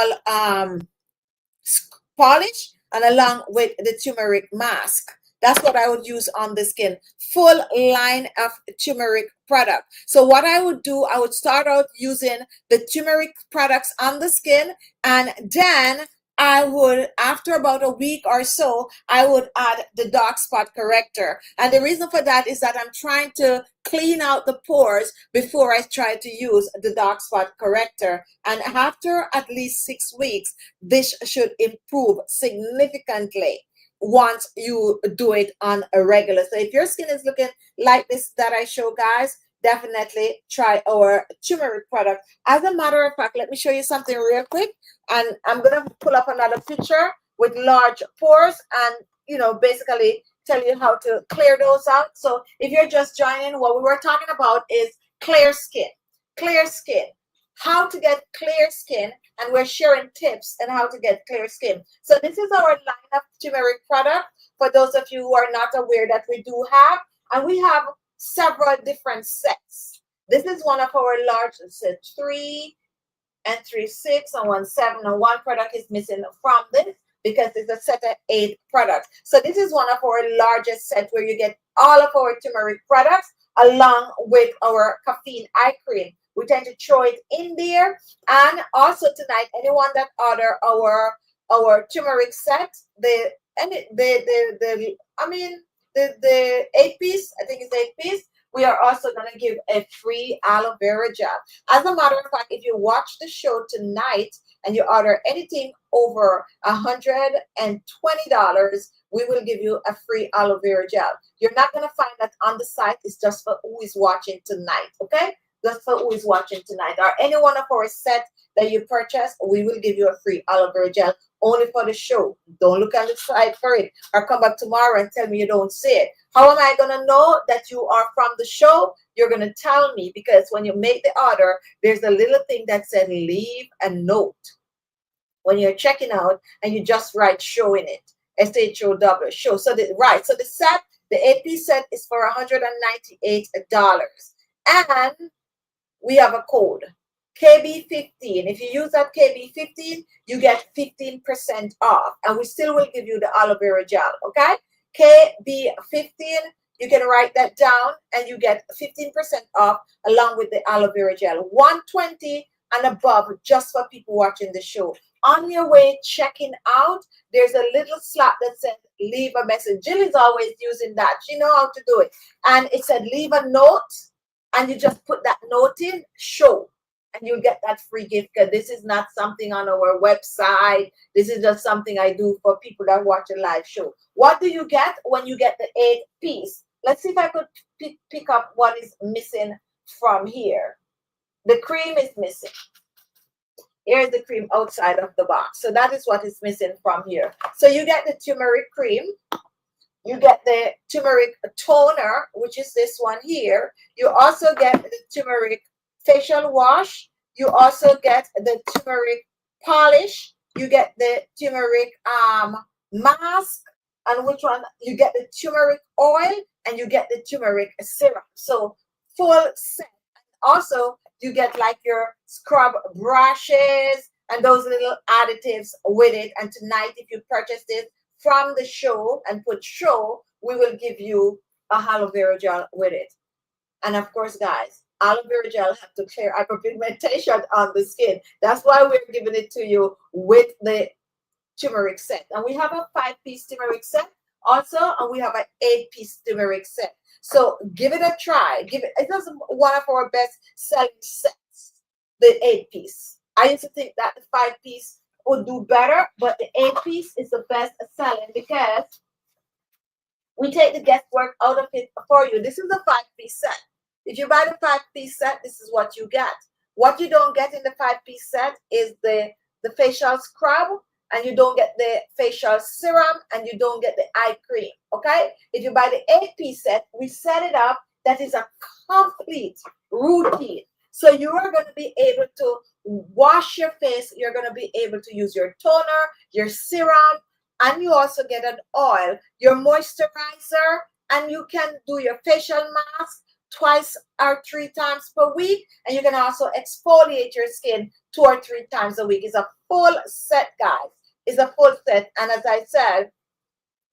polish and along with the turmeric mask. That's what I would use on the skin. Full line of turmeric product. So what I would do, I would start out using the turmeric products on the skin, and then I would, after about a week or so, I would add the dark spot corrector. And the reason for that is that I'm trying to clean out the pores before I try to use the dark spot corrector. And after at least 6 weeks, this should improve significantly. once you do it on a regular. So if your skin is looking like this that I show, guys, definitely try our turmeric product. As a matter of fact, let me show you something real quick. And I'm going to pull up another picture with large pores and, you know, basically tell you how to clear those out. So if you're just joining, what we were talking about is clear skin. Clear skin. How to get clear skin, and we're sharing tips on how to get clear skin. So this is our line of turmeric product for those of you who are not aware that we do have, and we have several different sets. This is one of our large sets, 3 and 3, 6 and 1, 7, and one product is missing from this because it's a set of 8 products. So this is one of our largest sets where you get all of our turmeric products along with our caffeine eye cream. We tend to throw it in there. And also tonight, anyone that order our turmeric set, the 8-piece, I think it's 8-piece, we are also going to give a free aloe vera gel. As a matter of fact, if you watch the show tonight and you order anything over $120, we will give you a free aloe vera gel. You're not going to find that on the site. It's just for who is watching tonight, okay? Just for who is watching tonight. Or any one of our set that you purchase, we will give you a free aloe vera gel only for the show. Don't look on the site for it or come back tomorrow and tell me you don't see it. How am I going to know that you are from the show? You're going to tell me, because when you make the order, there's a little thing that said leave a note when you're checking out, and you just write show in it. SHOW, show. So the set, the 8-piece set is for $198. And we have a code, KB15. If you use that KB15, you get 15% off. And we still will give you the aloe vera gel, okay? KB15, you can write that down and you get 15% off along with the aloe vera gel. $120 and above just for people watching the show. On your way checking out, there's a little slot that says leave a message. Jill is always using that. She knows how to do it. And it said leave a note, and you just put that note in, show, and you'll get that free gift. Because this is not something on our website. This is just something I do for people that watch a live show. What do you get when you get the 8-piece? Let's see if I could pick up what is missing from here. The cream is missing. Here's the cream outside of the box. So that is what is missing from here. So you get the turmeric cream. You get the turmeric toner, which is this one here. You also get the turmeric facial wash. You also get the turmeric polish. You get the turmeric mask. And which one? You get the turmeric oil, and you get the turmeric serum. So full set. Also, you get like your scrub brushes and those little additives with it. And tonight, if you purchase this from the show and put show, we will give you a aloe vera gel with it. And of course, guys, aloe vera gel have to clear hyperpigmentation on the skin. That's why we're giving it to you with the turmeric set. And we have a 5-piece turmeric set also, and we have an 8-piece turmeric set. So give it a try. Give it. It is one of our best selling sets, the 8-piece. I used to think that the 5-piece would do better, but the 8-piece is the best selling because we take the guesswork out of it for you. This is a 5-piece set. If you buy the 5-piece set, this is what you get. What you don't get in the 5-piece set is the facial scrub, and you don't get the facial serum, and you don't get the eye cream, okay? If you buy the 8-piece set, we set it up that is a complete routine. So you are going to be able to wash your face. You're going to be able to use your toner, your serum, and you also get an oil, your moisturizer, and you can do your facial mask 2 or 3 times per week. And you can also exfoliate your skin 2 or 3 times a week. It's a full set, guys. It's a full set. And as I said,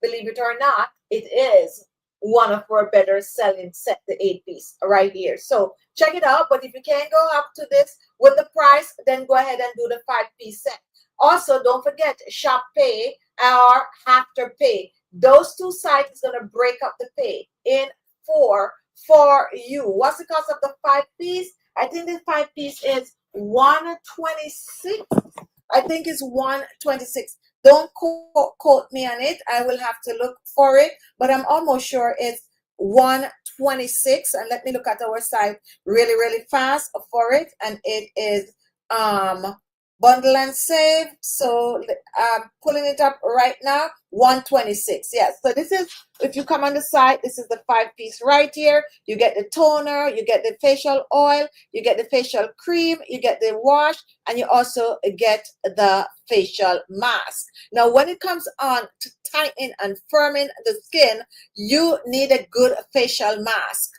believe it or not, it is one of our better selling set, the 8-piece right here. So check it out. But if you can't go up to this with the price, then go ahead and do the 5-piece set. Also, don't forget Shop Pay or Afterpay. Those 2 sites is going to break up the pay in 4 for you. What's the cost of the 5-piece? I think the 5-piece is $126. I think it's $126. Don't quote me on it. I will have to look for it, but I'm almost sure it's 126. And let me look at our site really, really fast for it. And it is um bundle and save. So I'm pulling it up right now. 126. Yes. So this is, if you come on the site, this is the 5-piece right here. You get the toner, you get the facial oil, you get the facial cream, you get the wash, and you also get the facial mask. Now, when it comes on to tightening and firming the skin, you need a good facial mask.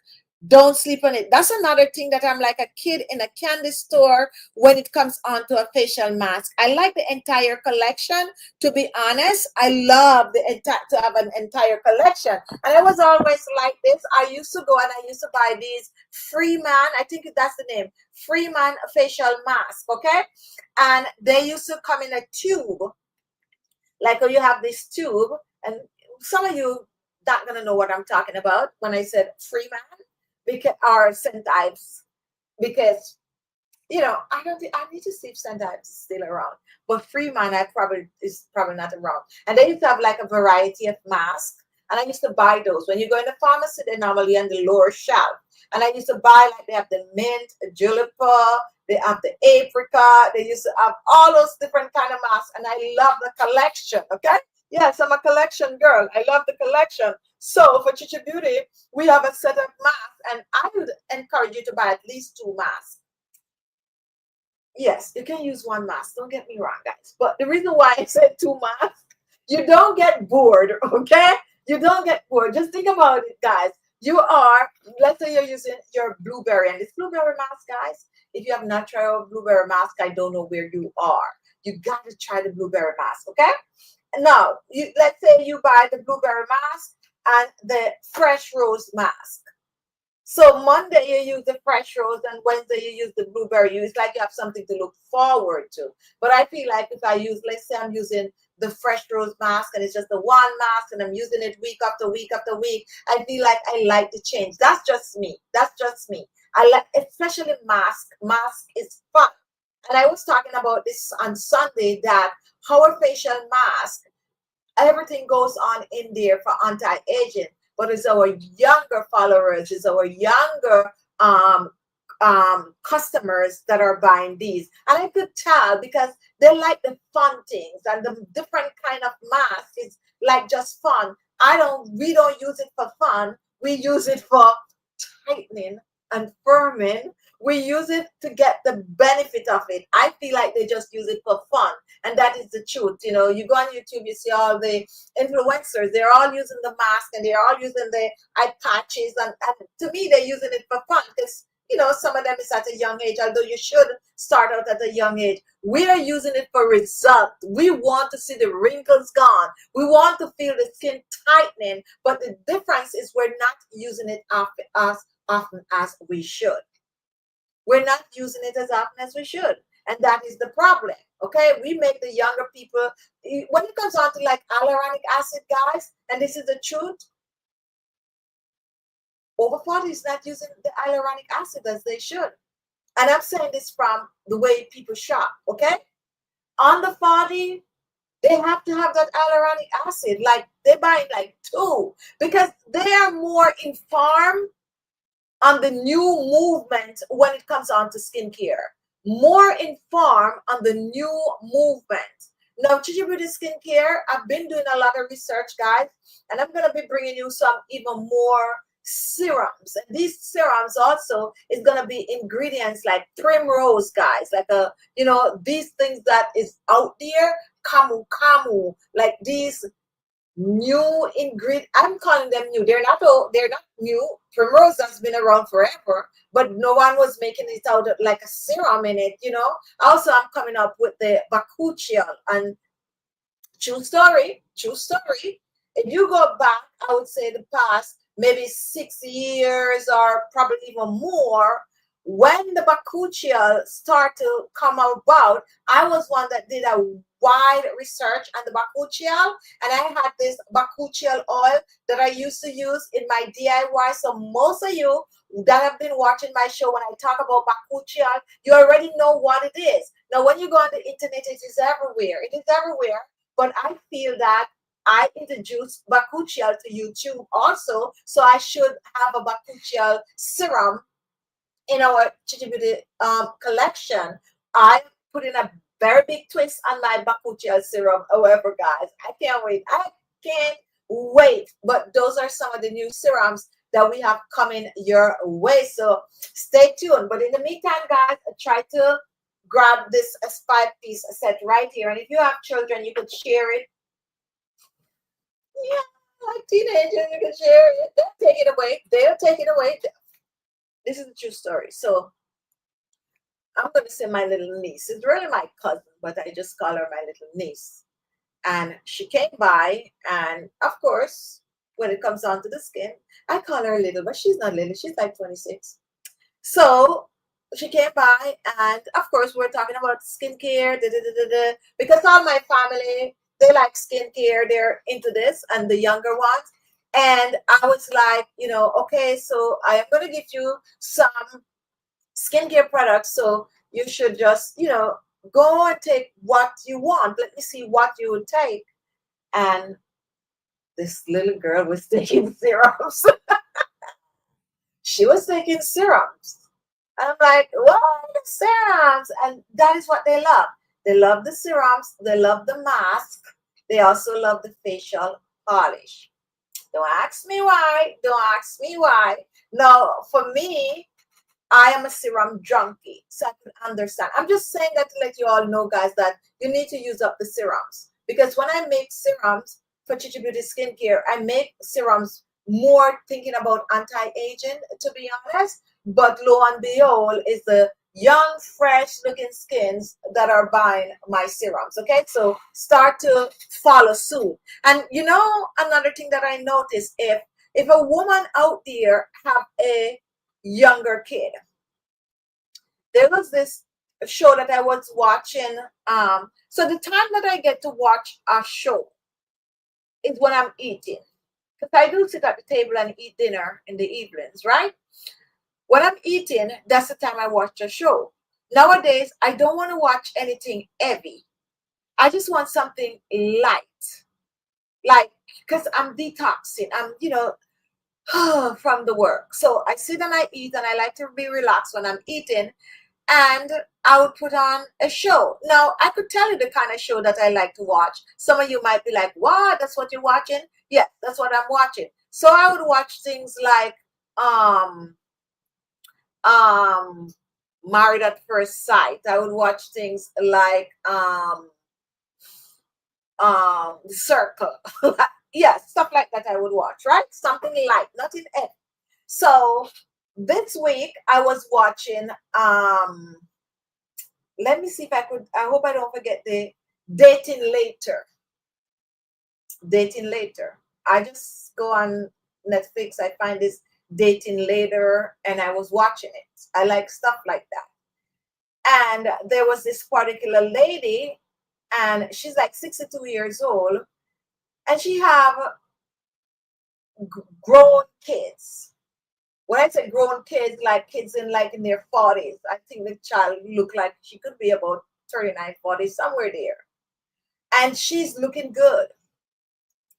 Don't sleep on it. That's another thing that I'm like a kid in a candy store when it comes on to a facial mask. I like the entire collection. To be honest, I love the entire to have an entire collection. And I was always like this. I used to go and I used to buy these Freeman, I think that's the name, Freeman facial mask, okay? And they used to come in a tube, like you have this tube, and some of you not gonna know what I'm talking about when I said Freeman, because or St. Ives, because I don't think I need to see if St. Ives is still around. But Freeman I probably is probably not around. And they used to have like a variety of masks. And I used to buy those. When you go in the pharmacy, they're normally on the lower shelf. And I used to buy, like, they have the mint, juniper, they have the apricot, they used to have all those different kind of masks. And I love the collection. Okay. Yes, I'm a collection girl. I love the collection. So for Khichi Beauty, we have a set of masks, and I would encourage you to buy at least 2 masks. Yes, you can use 1 mask. Don't get me wrong, guys. But the reason why I said 2 masks, you don't get bored, okay? You don't get bored. Just think about it, guys. You are, let's say you're using your blueberry, and this blueberry mask, guys, if you have not tried a blueberry mask, I don't know where you are. You got to try the blueberry mask, okay? Now, let's say you buy the blueberry mask and the fresh rose mask. So Monday you use the fresh rose, and Wednesday you use the blueberry. It's like you have something to look forward to. But I feel like if I use, let's say I'm using the fresh rose mask, and it's just the 1 mask, and I'm using it week after week after week, I feel like I like to change. That's just me. That's just me. I like, especially mask. Mask is fun. And I was talking about this on Sunday, that our facial mask, everything goes on in there for anti-aging, but it's our younger followers, it's our younger customers that are buying these. And I could tell because they like the fun things, and the different kind of mask is like just fun. We don't use it for fun, we use it for tightening and firming. We use it to get the benefit of it. I feel like they just use it for fun. And that is the truth. You go on YouTube, you see all the influencers, they're all using the mask, and they're all using the eye patches. And to me, they're using it for fun because, some of them is at a young age, although you should start out at a young age. We are using it for result. We want to see the wrinkles gone. We want to feel the skin tightening. But the difference is we're not using it as often as we should. We're not using it as often as we should. And that is the problem. Okay, we make the younger people, when it comes on to like hyaluronic acid, guys, and this is the truth, over 40 is not using the hyaluronic acid as they should. And I'm saying this from the way people shop. Okay, under 40, they have to have that hyaluronic acid. Like they buy like 2 because they are more informed on the new movement when it comes on to skincare. More informed on the new movement. Now, Khichi Beauty Skincare, I've been doing a lot of research, guys, and I'm going to be bringing you some even more serums. And these serums also is going to be ingredients like primrose, guys, like these things that is out there, camu, like these new ingredient. I'm calling them new. They're not new. Primrose has been around forever, but no one was making it out like a serum in it. Also, I'm coming up with the bakuchiol, and true story. If you go back, I would say the past maybe 6 years or probably even more, when the bakuchiol started to come about, I was one that did a wide research on the bakuchiol, and I had this bakuchiol oil that I used to use in my DIY. So most of you that have been watching my show, when I talk about bakuchiol, you already know what it is. Now, when you go on the internet, it is everywhere. It is everywhere. but I feel that I introduced bakuchiol to YouTube also, so I should have a bakuchiol serum in our Khichi Beauty collection. I put in a very big twist on my bakuchiol serum. However, guys, I can't wait. I can't wait. But those are some of the new serums that we have coming your way. So stay tuned. But in the meantime, guys, try to grab this 5-piece set right here. And if you have children, you could share it. Yeah, like teenagers, you can share it. They'll take it away. They'll take it away. This is a true story. So I'm going to say my little niece. It's really my cousin, but I just call her my little niece. And she came by, and of course, when it comes down to the skin, I call her little, but she's not little. She's like 26. So she came by, and of course, we're talking about skincare, because all my family, they like skincare. They're into this, and the younger ones. And I was like, okay, so I am going to give you some skincare products, so you should just go and take what you want. Let me see what you would take. And this little girl was taking serums. She was taking serums, and I'm like, what, serums? And that is what they love. They love the serums, they love the mask, they also love the facial polish. Don't ask me why, don't ask me why. Now for me, I am a serum junkie, so I can understand. I'm just saying that to let you all know, guys, that you need to use up the serums. Because when I make serums for Khichi Beauty Skincare, I make serums more thinking about anti-aging, to be honest. But lo and behold, is the young, fresh-looking skins that are buying my serums. Okay, so start to follow suit. And another thing that I noticed, if a woman out there have a younger kid, there was this show that I was watching. So the time that I get to watch a show is when I'm eating, because I do sit at the table and eat dinner in the evenings, right? When I'm eating, that's the time I watch a show. Nowadays, I don't want to watch anything heavy. I just want something light, like, because I'm detoxing. I'm from the work. So I sit and I eat, and I like to be relaxed when I'm eating, and I would put on a show. Now, I could tell you the kind of show that I like to watch. Some of you might be like, what? That's what you're watching? Yeah, that's what I'm watching. So I would watch things like um Married at First Sight. I would watch things like The Circle. Yeah, stuff like that I would watch, right? Something light, nothing heavy. So this week I was watching let me see if I hope I don't forget the Dating Later. Dating Later. I just go on Netflix, I find this Dating Later, and I was watching it. I like stuff like that. And there was this particular lady, and she's like 62 years old, and she have grown kids. When I say grown kids, like kids in their 40s, I think the child looked like she could be about 39, 40, somewhere there. And she's looking good.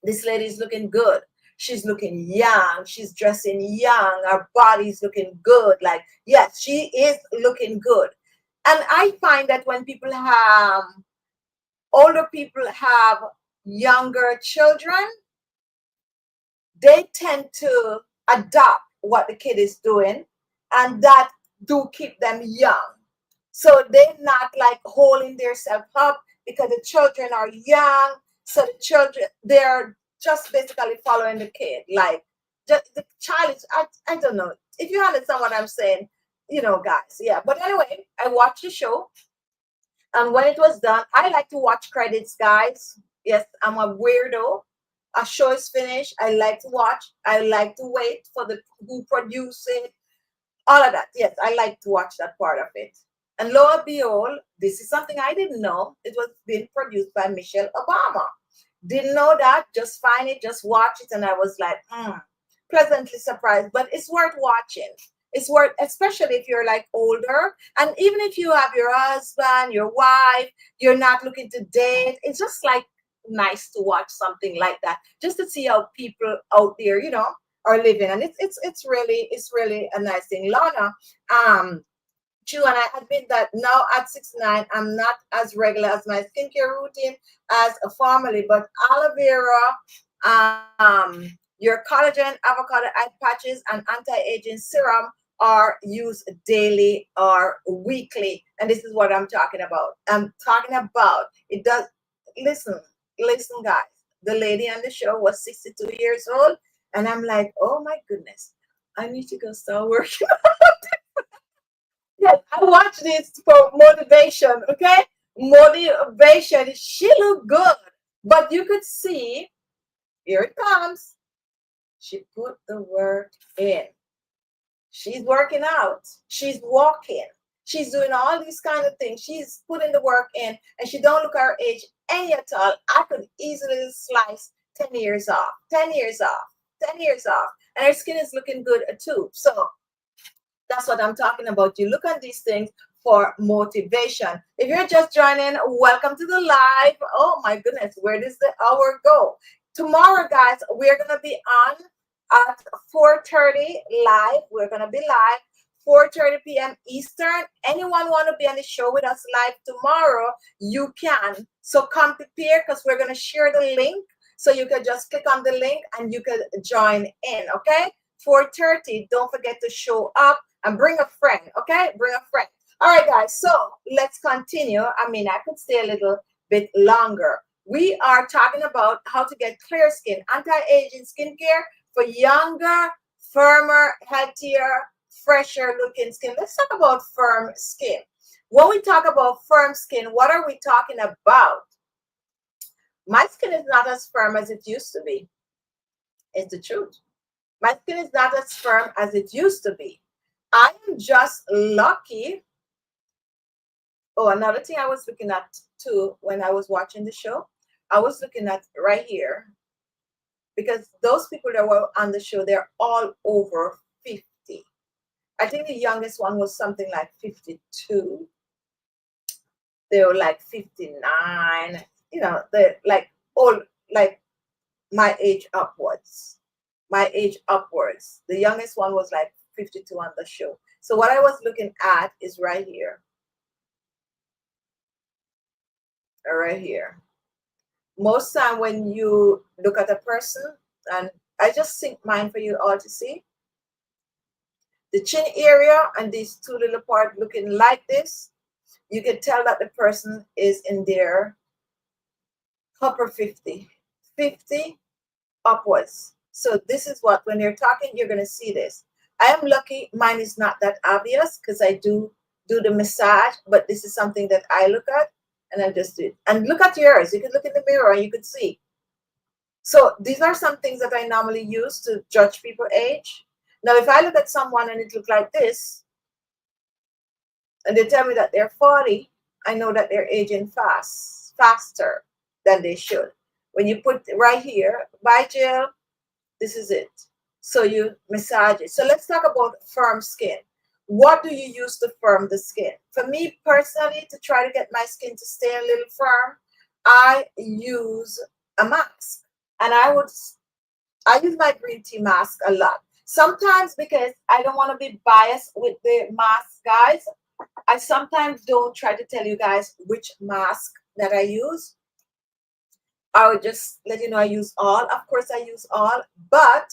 This lady's looking good. She's looking young. She's dressing young. Her body's looking good. Like, yes, she is looking good. And I find that when older people have younger children, they tend to adopt what the kid is doing, and that do keep them young. So they're not like holding themselves up because the children are young. So the children, they're just basically following the kid. Like, just the child is, I don't know. If you understand what I'm saying, guys. Yeah. But anyway, I watched the show. And when it was done, I like to watch credits, guys. Yes, I'm a weirdo. A show is finished, I like to watch. I like to wait for the who produced it, all of that. Yes, I like to watch that part of it. And lo and behold, this is something I didn't know. It was being produced by Michelle Obama. Didn't know that. Just find it, just watch it, and I was like, pleasantly surprised. But it's worth watching. It's worth, especially if you're like older, and even if you have your husband, your wife, you're not looking to date. It's just like nice to watch something like that, just to see how people out there, are living. And it's really a nice thing. Lana, true, and I admit that now at 69, I'm not as regular as my skincare routine as formerly, but aloe vera, your collagen, avocado eye patches, and anti-aging serum are used daily or weekly. And this is what I'm talking about. I'm talking about it does. Listen, listen, guys. The lady on the show was 62 years old, and I'm like, oh my goodness, I need to go start working. Yes, I watch this for motivation, okay? Motivation. She looked good. But you could see, here it comes. She put the work in. She's working out. She's walking. She's doing all these kind of things. She's putting the work in, and she don't look her age any at all. I could easily slice 10 years off, 10 years off, 10 years off. And her skin is looking good too. So that's what I'm talking about. You look at these things for motivation. If you're just joining, welcome to the live. Oh my goodness, where does the hour go? Tomorrow, guys, we're gonna be on at 4:30 live. We're gonna be live 4:30 p.m. Eastern. Anyone want to be on the show with us live tomorrow? You can. So come prepared, because we're gonna share the link. So you can just click on the link and you can join in. Okay, 4:30. Don't forget to show up and bring a friend. Okay, bring a friend. All right, guys. So let's continue. I mean, I could stay a little bit longer. We are talking about how to get clear skin, anti-aging skincare for younger, firmer, healthier, fresher looking skin. Let's talk about firm skin. When we talk about firm skin, what are we talking about? My skin is not as firm as it used to be. It's the truth. My skin is not as firm as it used to be. I am just lucky. Oh, another thing I was looking at too when I was watching the show, I was looking at right here, because those people that were on the show, they're all over 50. I think the youngest one was something like 52. They were like 59. They're like old, like my age upwards. My age upwards. The youngest one was like 52 on the show. So what I was looking at is right here. Right here. Most time when you look at a person, and I just sync mine for you all to see, the chin area and these two little part looking like this, you can tell that the person is in their upper 50, 50 upwards. So this is what, when you're talking, you're going to see this. I am lucky mine is not that obvious, because I do the massage, but this is something that I look at, and I just do it. And look at yours. You can look in the mirror and you could see. So these are some things that I normally use to judge people's age. Now, if I look at someone and it looks like this, and they tell me that they're 40, I know that they're aging faster than they should. When you put right here, by gel, this is it. So you massage it. So let's talk about firm skin. What do you use to firm the skin? For me personally, to try to get my skin to stay a little firm, I use a mask. And I use my green tea mask a lot. Sometimes, because I don't want to be biased with the mask, guys, I sometimes don't try to tell you guys which mask that I use. I would just let you know I use all. Of course, I use all, but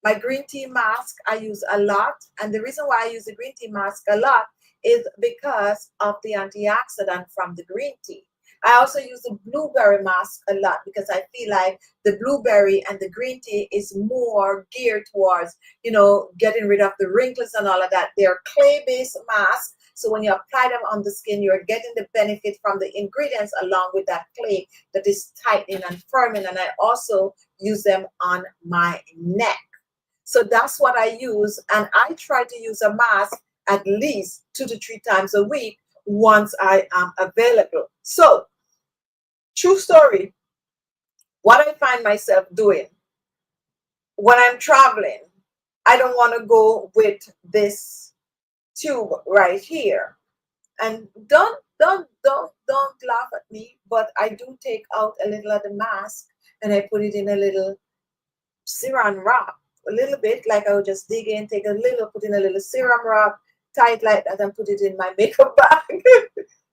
my green tea mask I use a lot. And the reason why I use the green tea mask a lot is because of the antioxidant from the green tea. I also use the blueberry mask a lot, because I feel like the blueberry and the green tea is more geared towards, getting rid of the wrinkles and all of that. They're clay-based masks. So when you apply them on the skin, you're getting the benefit from the ingredients along with that clay that is tightening and firming. And I also use them on my neck. So that's what I use. And I try to use a mask at least 2 to 3 times a week once I am available. So, true story, what I find myself doing when I'm traveling, I don't want to go with this tube right here. And don't don't laugh at me, but I do take out a little of the mask and I put it in a little serum wrap, a little bit, like I would just dig in, take a little, put in a little serum wrap, tie it like that, and put it in my makeup bag.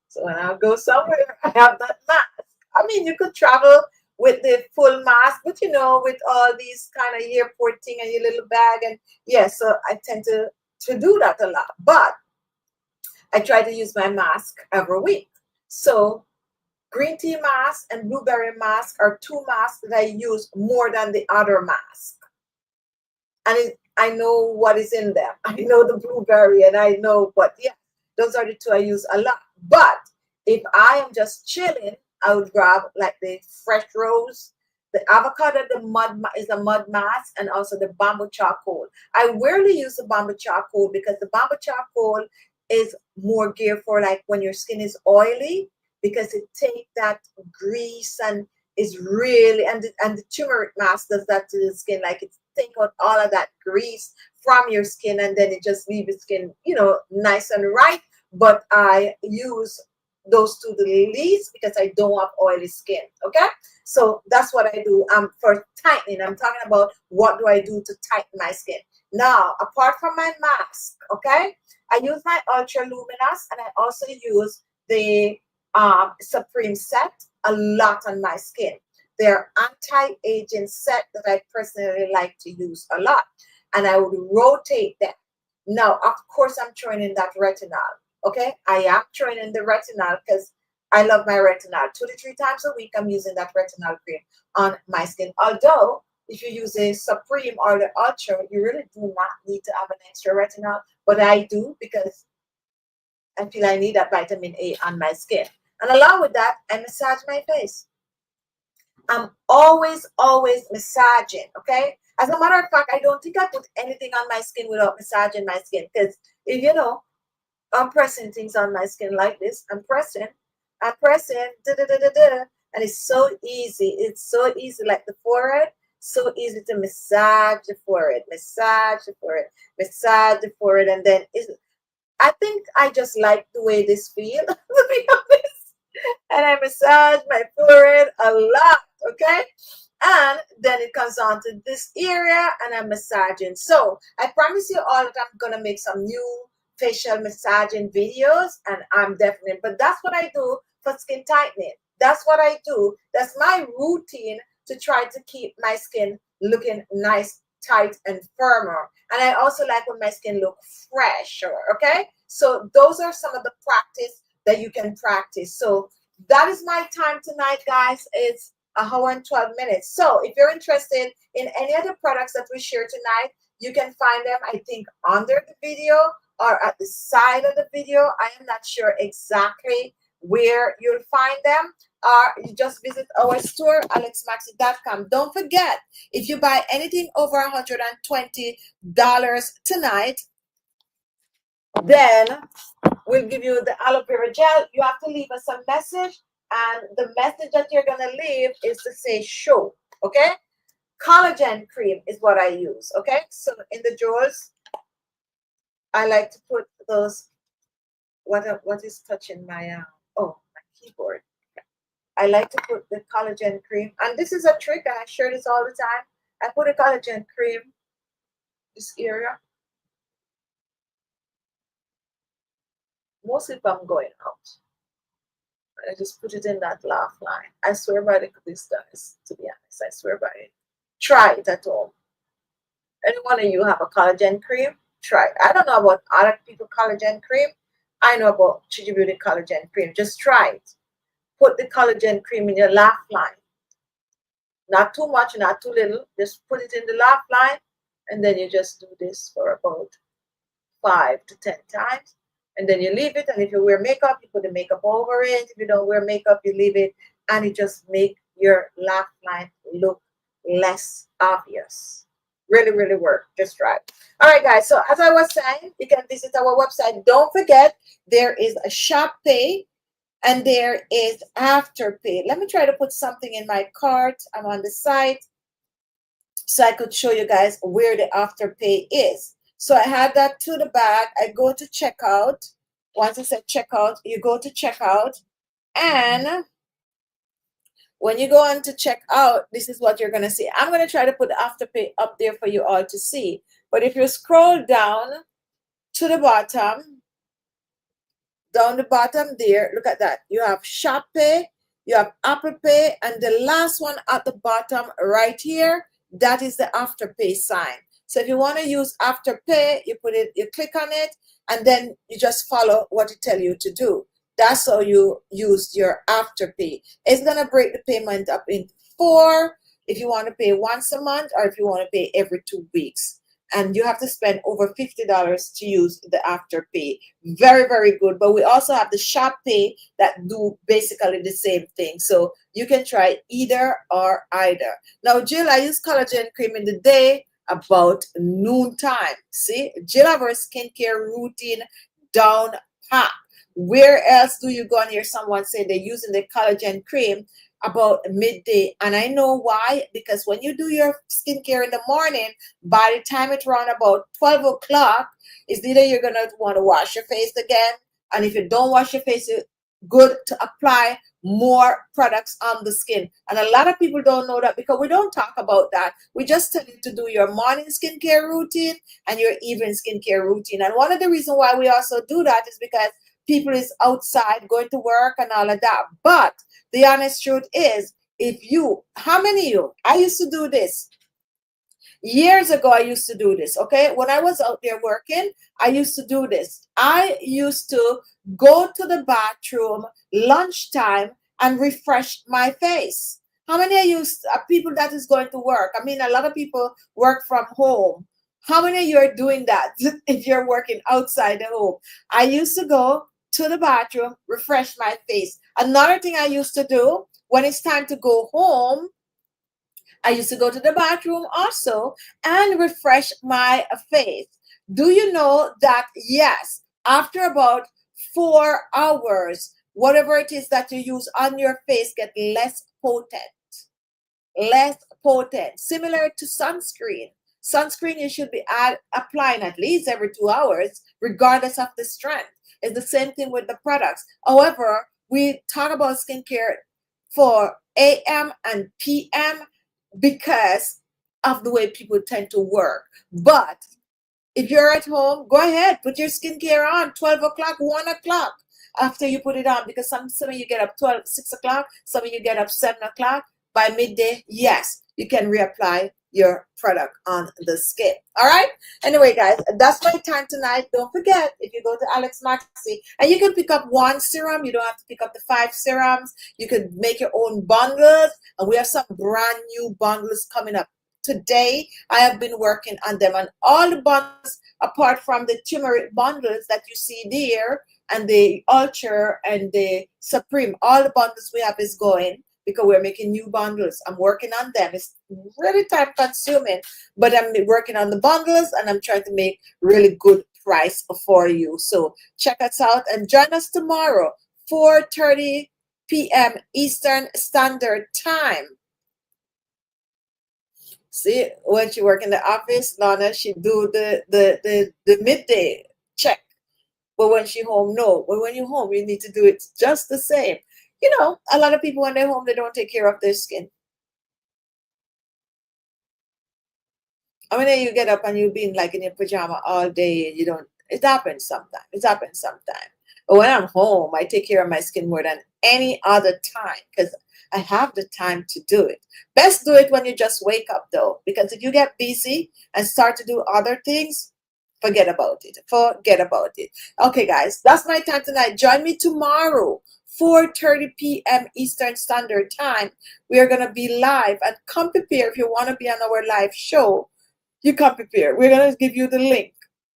So when I go somewhere, I have that mask. I mean, you could travel with the full mask, but you know, with all these kind of airport thing and your little bag, and yes, so I tend to do that a lot. But I try to use my mask every week. So green tea mask and blueberry mask are two masks that I use more than the other mask. And I know what is in them. I know the blueberry and I know, but yeah, those are the two I use a lot. But if I am just chilling, I would grab like the fresh rose, the avocado, the is a mud mask, and also the bamboo charcoal. I rarely use the bamboo charcoal because the bamboo charcoal is more geared for like when your skin is oily, because it takes that grease and is really, and the turmeric mask does that to the skin, like it take out all of that grease from your skin and then it just leaves your skin, you know, nice and right. But I use those two the least because I don't have oily skin. Okay, so that's what I do. For tightening, I'm talking about what do I do to tighten my skin. Now, apart from my mask, okay, I use my ultra luminous and I also use the Supreme Set a lot on my skin. They're anti-aging set that I personally like to use a lot, and I would rotate them. Now, of course, I'm throwing in that retinol. Okay, I am throwing in the retinol because I love my retinol. 2 to 3 times a week, I'm using that retinol cream on my skin. Although, if you use a Supreme or the Ultra, you really do not need to have an extra retinol, but I do because I feel I need that vitamin A on my skin. And along with that, I massage my face. I'm always massaging, okay? As a matter of fact, I don't think I put anything on my skin without massaging my skin. Because if you know, I'm pressing things on my skin like this. I'm pressing, da da da da da, and it's so easy. It's so easy, like the forehead. So easy to massage the forehead, massage the forehead, massage the forehead, and then I think I just like the way this feels, to be honest. And I massage my forehead a lot, okay? And then it comes on to this area and I'm massaging. So I promise you all that I'm gonna make some new facial massaging videos, and I'm definitely, but that's what I do for skin tightening. That's what I do. That's my routine to try to keep my skin looking nice, tight, and firmer. And I also like when my skin look fresher, okay? So those are some of the practice that you can practice. So that is my time tonight, guys. It's an hour and 12 minutes. So if you're interested in any of the products that we share tonight, you can find them, I think, under the video or at the side of the video. I am not sure exactly where you'll find them. Or you just visit our store, ALESMAXii.com. Don't forget, if you buy anything over $120 tonight, then we'll give you the aloe vera gel. You have to leave us a message, and the message that you're going to leave is to say show, okay? Collagen cream is what I use, okay? So in the drawers, I like to put those, what is touching my, my keyboard. I like to put the collagen cream, and this is a trick, and I share this all the time. I put a collagen cream, this area, mostly if I'm going out. I just put it in that laugh line. I swear by this, guys, to be honest. I swear by it. Try it at home. Any one of you have a collagen cream? Try it. I don't know about other people collagen cream. I know about Khichi Beauty collagen cream. Just try it. Put the collagen cream in your laugh line. Not too much, not too little. Just put it in the laugh line, and then you just do this for about 5 to 10 times. And then you leave it, and if you wear makeup, you put the makeup over it. If you don't wear makeup, you leave it, and it just make your laugh line look less obvious. Really, really work. Just try it. All right, guys. So as I was saying, you can visit our website. Don't forget, there is a shop pay and there is afterpay. Let me try to put something in my cart. I'm on the site so I could show you guys where the afterpay is. So I had that to the back. I go to checkout. Once it said checkout, you go to checkout, and when you go on to check out, this is what you're going to see. I'm going to try to put the afterpay up there for you all to see. But if you scroll down to the bottom, down the bottom there, look at that. You have Shop Pay, you have Apple Pay, and the last one at the bottom right here, that is the Afterpay sign. So if you want to use Afterpay, you put it, you click on it, and then you just follow what it tell you to do. That's how you use your Afterpay. It's gonna break the payment up in four if you want to pay once a month or if you want to pay every 2 weeks. And you have to spend over $50 to use the Afterpay. Very, very good. But we also have the Shop Pay that do basically the same thing. So you can try either or either. Now, Jill, I use collagen cream in the day about noontime. See, Jill have her skincare routine down pat. Where else do you go and hear someone say they're using the collagen cream about midday? And I know why, because when you do your skincare in the morning, by the time it's around about 12 o'clock, it's either you're going to want to wash your face again, and if you don't wash your face, it's good to apply more products on the skin. And a lot of people don't know that because we don't talk about that. We just tell you to do your morning skincare routine and your evening skincare routine. And one of the reasons why we also do that is because people is outside going to work and all of that. But the honest truth is, if you, how many of you, I used to do this. Years ago, I used to do this, okay? When I was out there working, I used to do this. I used to go to the bathroom lunchtime and refresh my face. How many of you people that is going to work? I mean, a lot of people work from home. How many of you are doing that if you're working outside the home? I used to go to the bathroom, refresh my face. Another thing I used to do when it's time to go home, I used to go to the bathroom also and refresh my face. Do you know that, yes, after about 4 hours, whatever it is that you use on your face get less potent, less potent, similar to sunscreen. Sunscreen you should be applying at least every 2 hours, regardless of the strength. It's the same thing with the products. However, we talk about skincare for AM and PM because of the way people tend to work. But if you're at home, go ahead, put your skincare on 12 o'clock, 1 o'clock after you put it on, because some of you get up 6 o'clock, some of you get up 7 o'clock. By midday, yes, you can reapply your product on the skin. All right. Anyway, guys, that's my time tonight. Don't forget, if you go to ALESMAXii, and you can pick up one serum, you don't have to pick up the 5 serums. You can make your own bundles, and we have some brand new bundles coming up today. I have been working on them, and all the bundles apart from the turmeric bundles that you see there and the ultra and the supreme, all the bundles we have is going because we're making new bundles. I'm working on them. It's really time consuming, but I'm working on the bundles and I'm trying to make really good price for you. So check us out and join us tomorrow, 4:30 p.m. Eastern Standard Time. See, when she work in the office, Lana, she do the midday check. But when she home, no. But when you're home, you need to do it just the same. You know, a lot of people when they're home, they don't take care of their skin. I mean, you get up and you've been like in your pajama all day and you don't, it happens sometimes. It happens sometimes. But when I'm home, I take care of my skin more than any other time because I have the time to do it. Best do it when you just wake up though, because if you get busy and start to do other things, forget about it. Forget about it. Okay, guys, that's my time tonight. Join me tomorrow, 4:30 p.m. Eastern Standard Time. We are going to be live, and come prepare if you want to be on our live show. You come prepare. We're going to give you the link.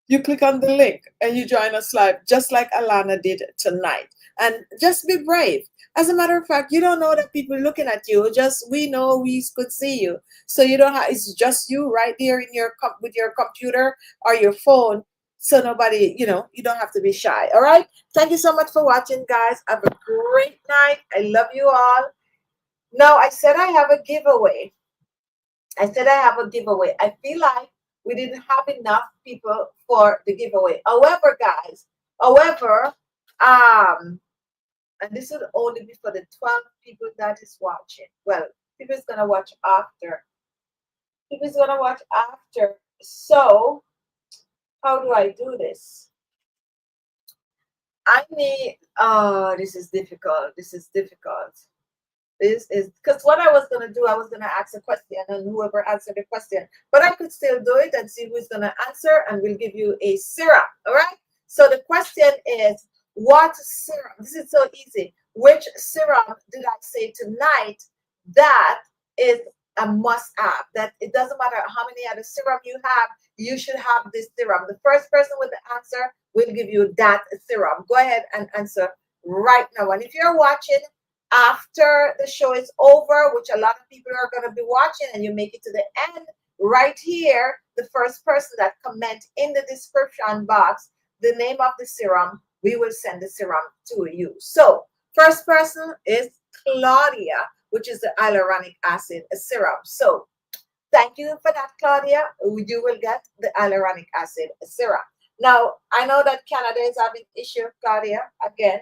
You click on the link and you join us live, just like Alana did tonight. And just be brave. As a matter of fact, you don't know that people are looking at you. Just we know we could see you. So you don't have, it's just you right there in your with your computer or your phone. So nobody, you know, you don't have to be shy. All right. Thank you so much for watching, guys. Have a great night. I love you all. Now, I said I have a giveaway. I feel like we didn't have enough people for the giveaway. However, guys, however, Um, and this would only be for the 12 people that is watching. Well, people is gonna watch after. People is gonna watch after. So how do I do this? I need. Oh, this is difficult. This is difficult. This is because what I was gonna do, I was gonna ask a question, and whoever answered the question, but I could still do it and see who's gonna answer, and we'll give you a serum. All right. So the question is, what serum? This is so easy. Which serum did I say tonight that is a must-have? That it doesn't matter how many other serum you have, you should have this serum. The first person with the answer will give you that serum. Go ahead and answer right now. And if you're watching after the show is over, which a lot of people are going to be watching, and you make it to the end, right here, the first person that comment in the description box the name of the serum, we will send the serum to you. So first person is Claudia, which is the hyaluronic acid serum. So thank you for that, Claudia. You will get the hyaluronic acid serum. Now, I know that Canada is having issue, Claudia, again.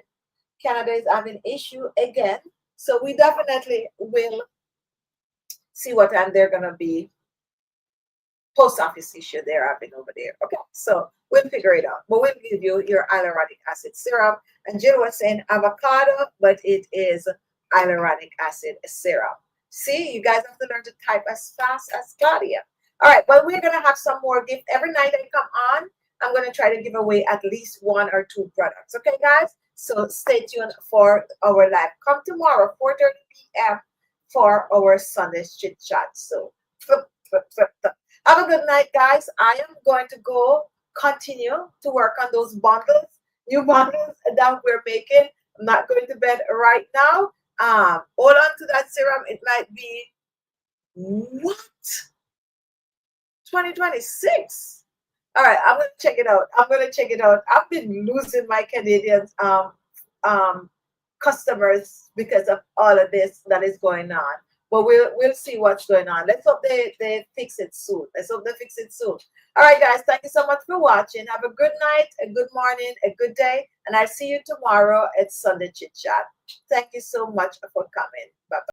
Canada is having issue again. So we definitely will see what time they're going to be. Post office issue they're having over there. Okay, so we'll figure it out. But we'll give you your hyaluronic acid serum. And Jill was saying avocado, but it is hyaluronic acid serum. See, you guys have to learn to type as fast as Claudia. All right, well, we're going to have some more gift. Every night I come on, I'm going to try to give away at least 1 or 2 products. Okay, guys? So stay tuned for our live. Come tomorrow, 4:30 p.m. for our Sunday chit chat. So have a good night, guys. I am going to go continue to work on those bundles, new bundles that we're making. I'm not going to bed right now. Hold on to that serum. It might be what? 2026. All right, I'm gonna check it out. I'm gonna check it out. I've been losing my Canadian um customers because of all of this that is going on. But we'll see what's going on. Let's hope they fix it soon. Let's hope they fix it soon. All right, guys. Thank you so much for watching. Have a good night, a good morning, a good day, and I'll see you tomorrow at Sunday Chit Chat. Thank you so much for coming. Bye bye.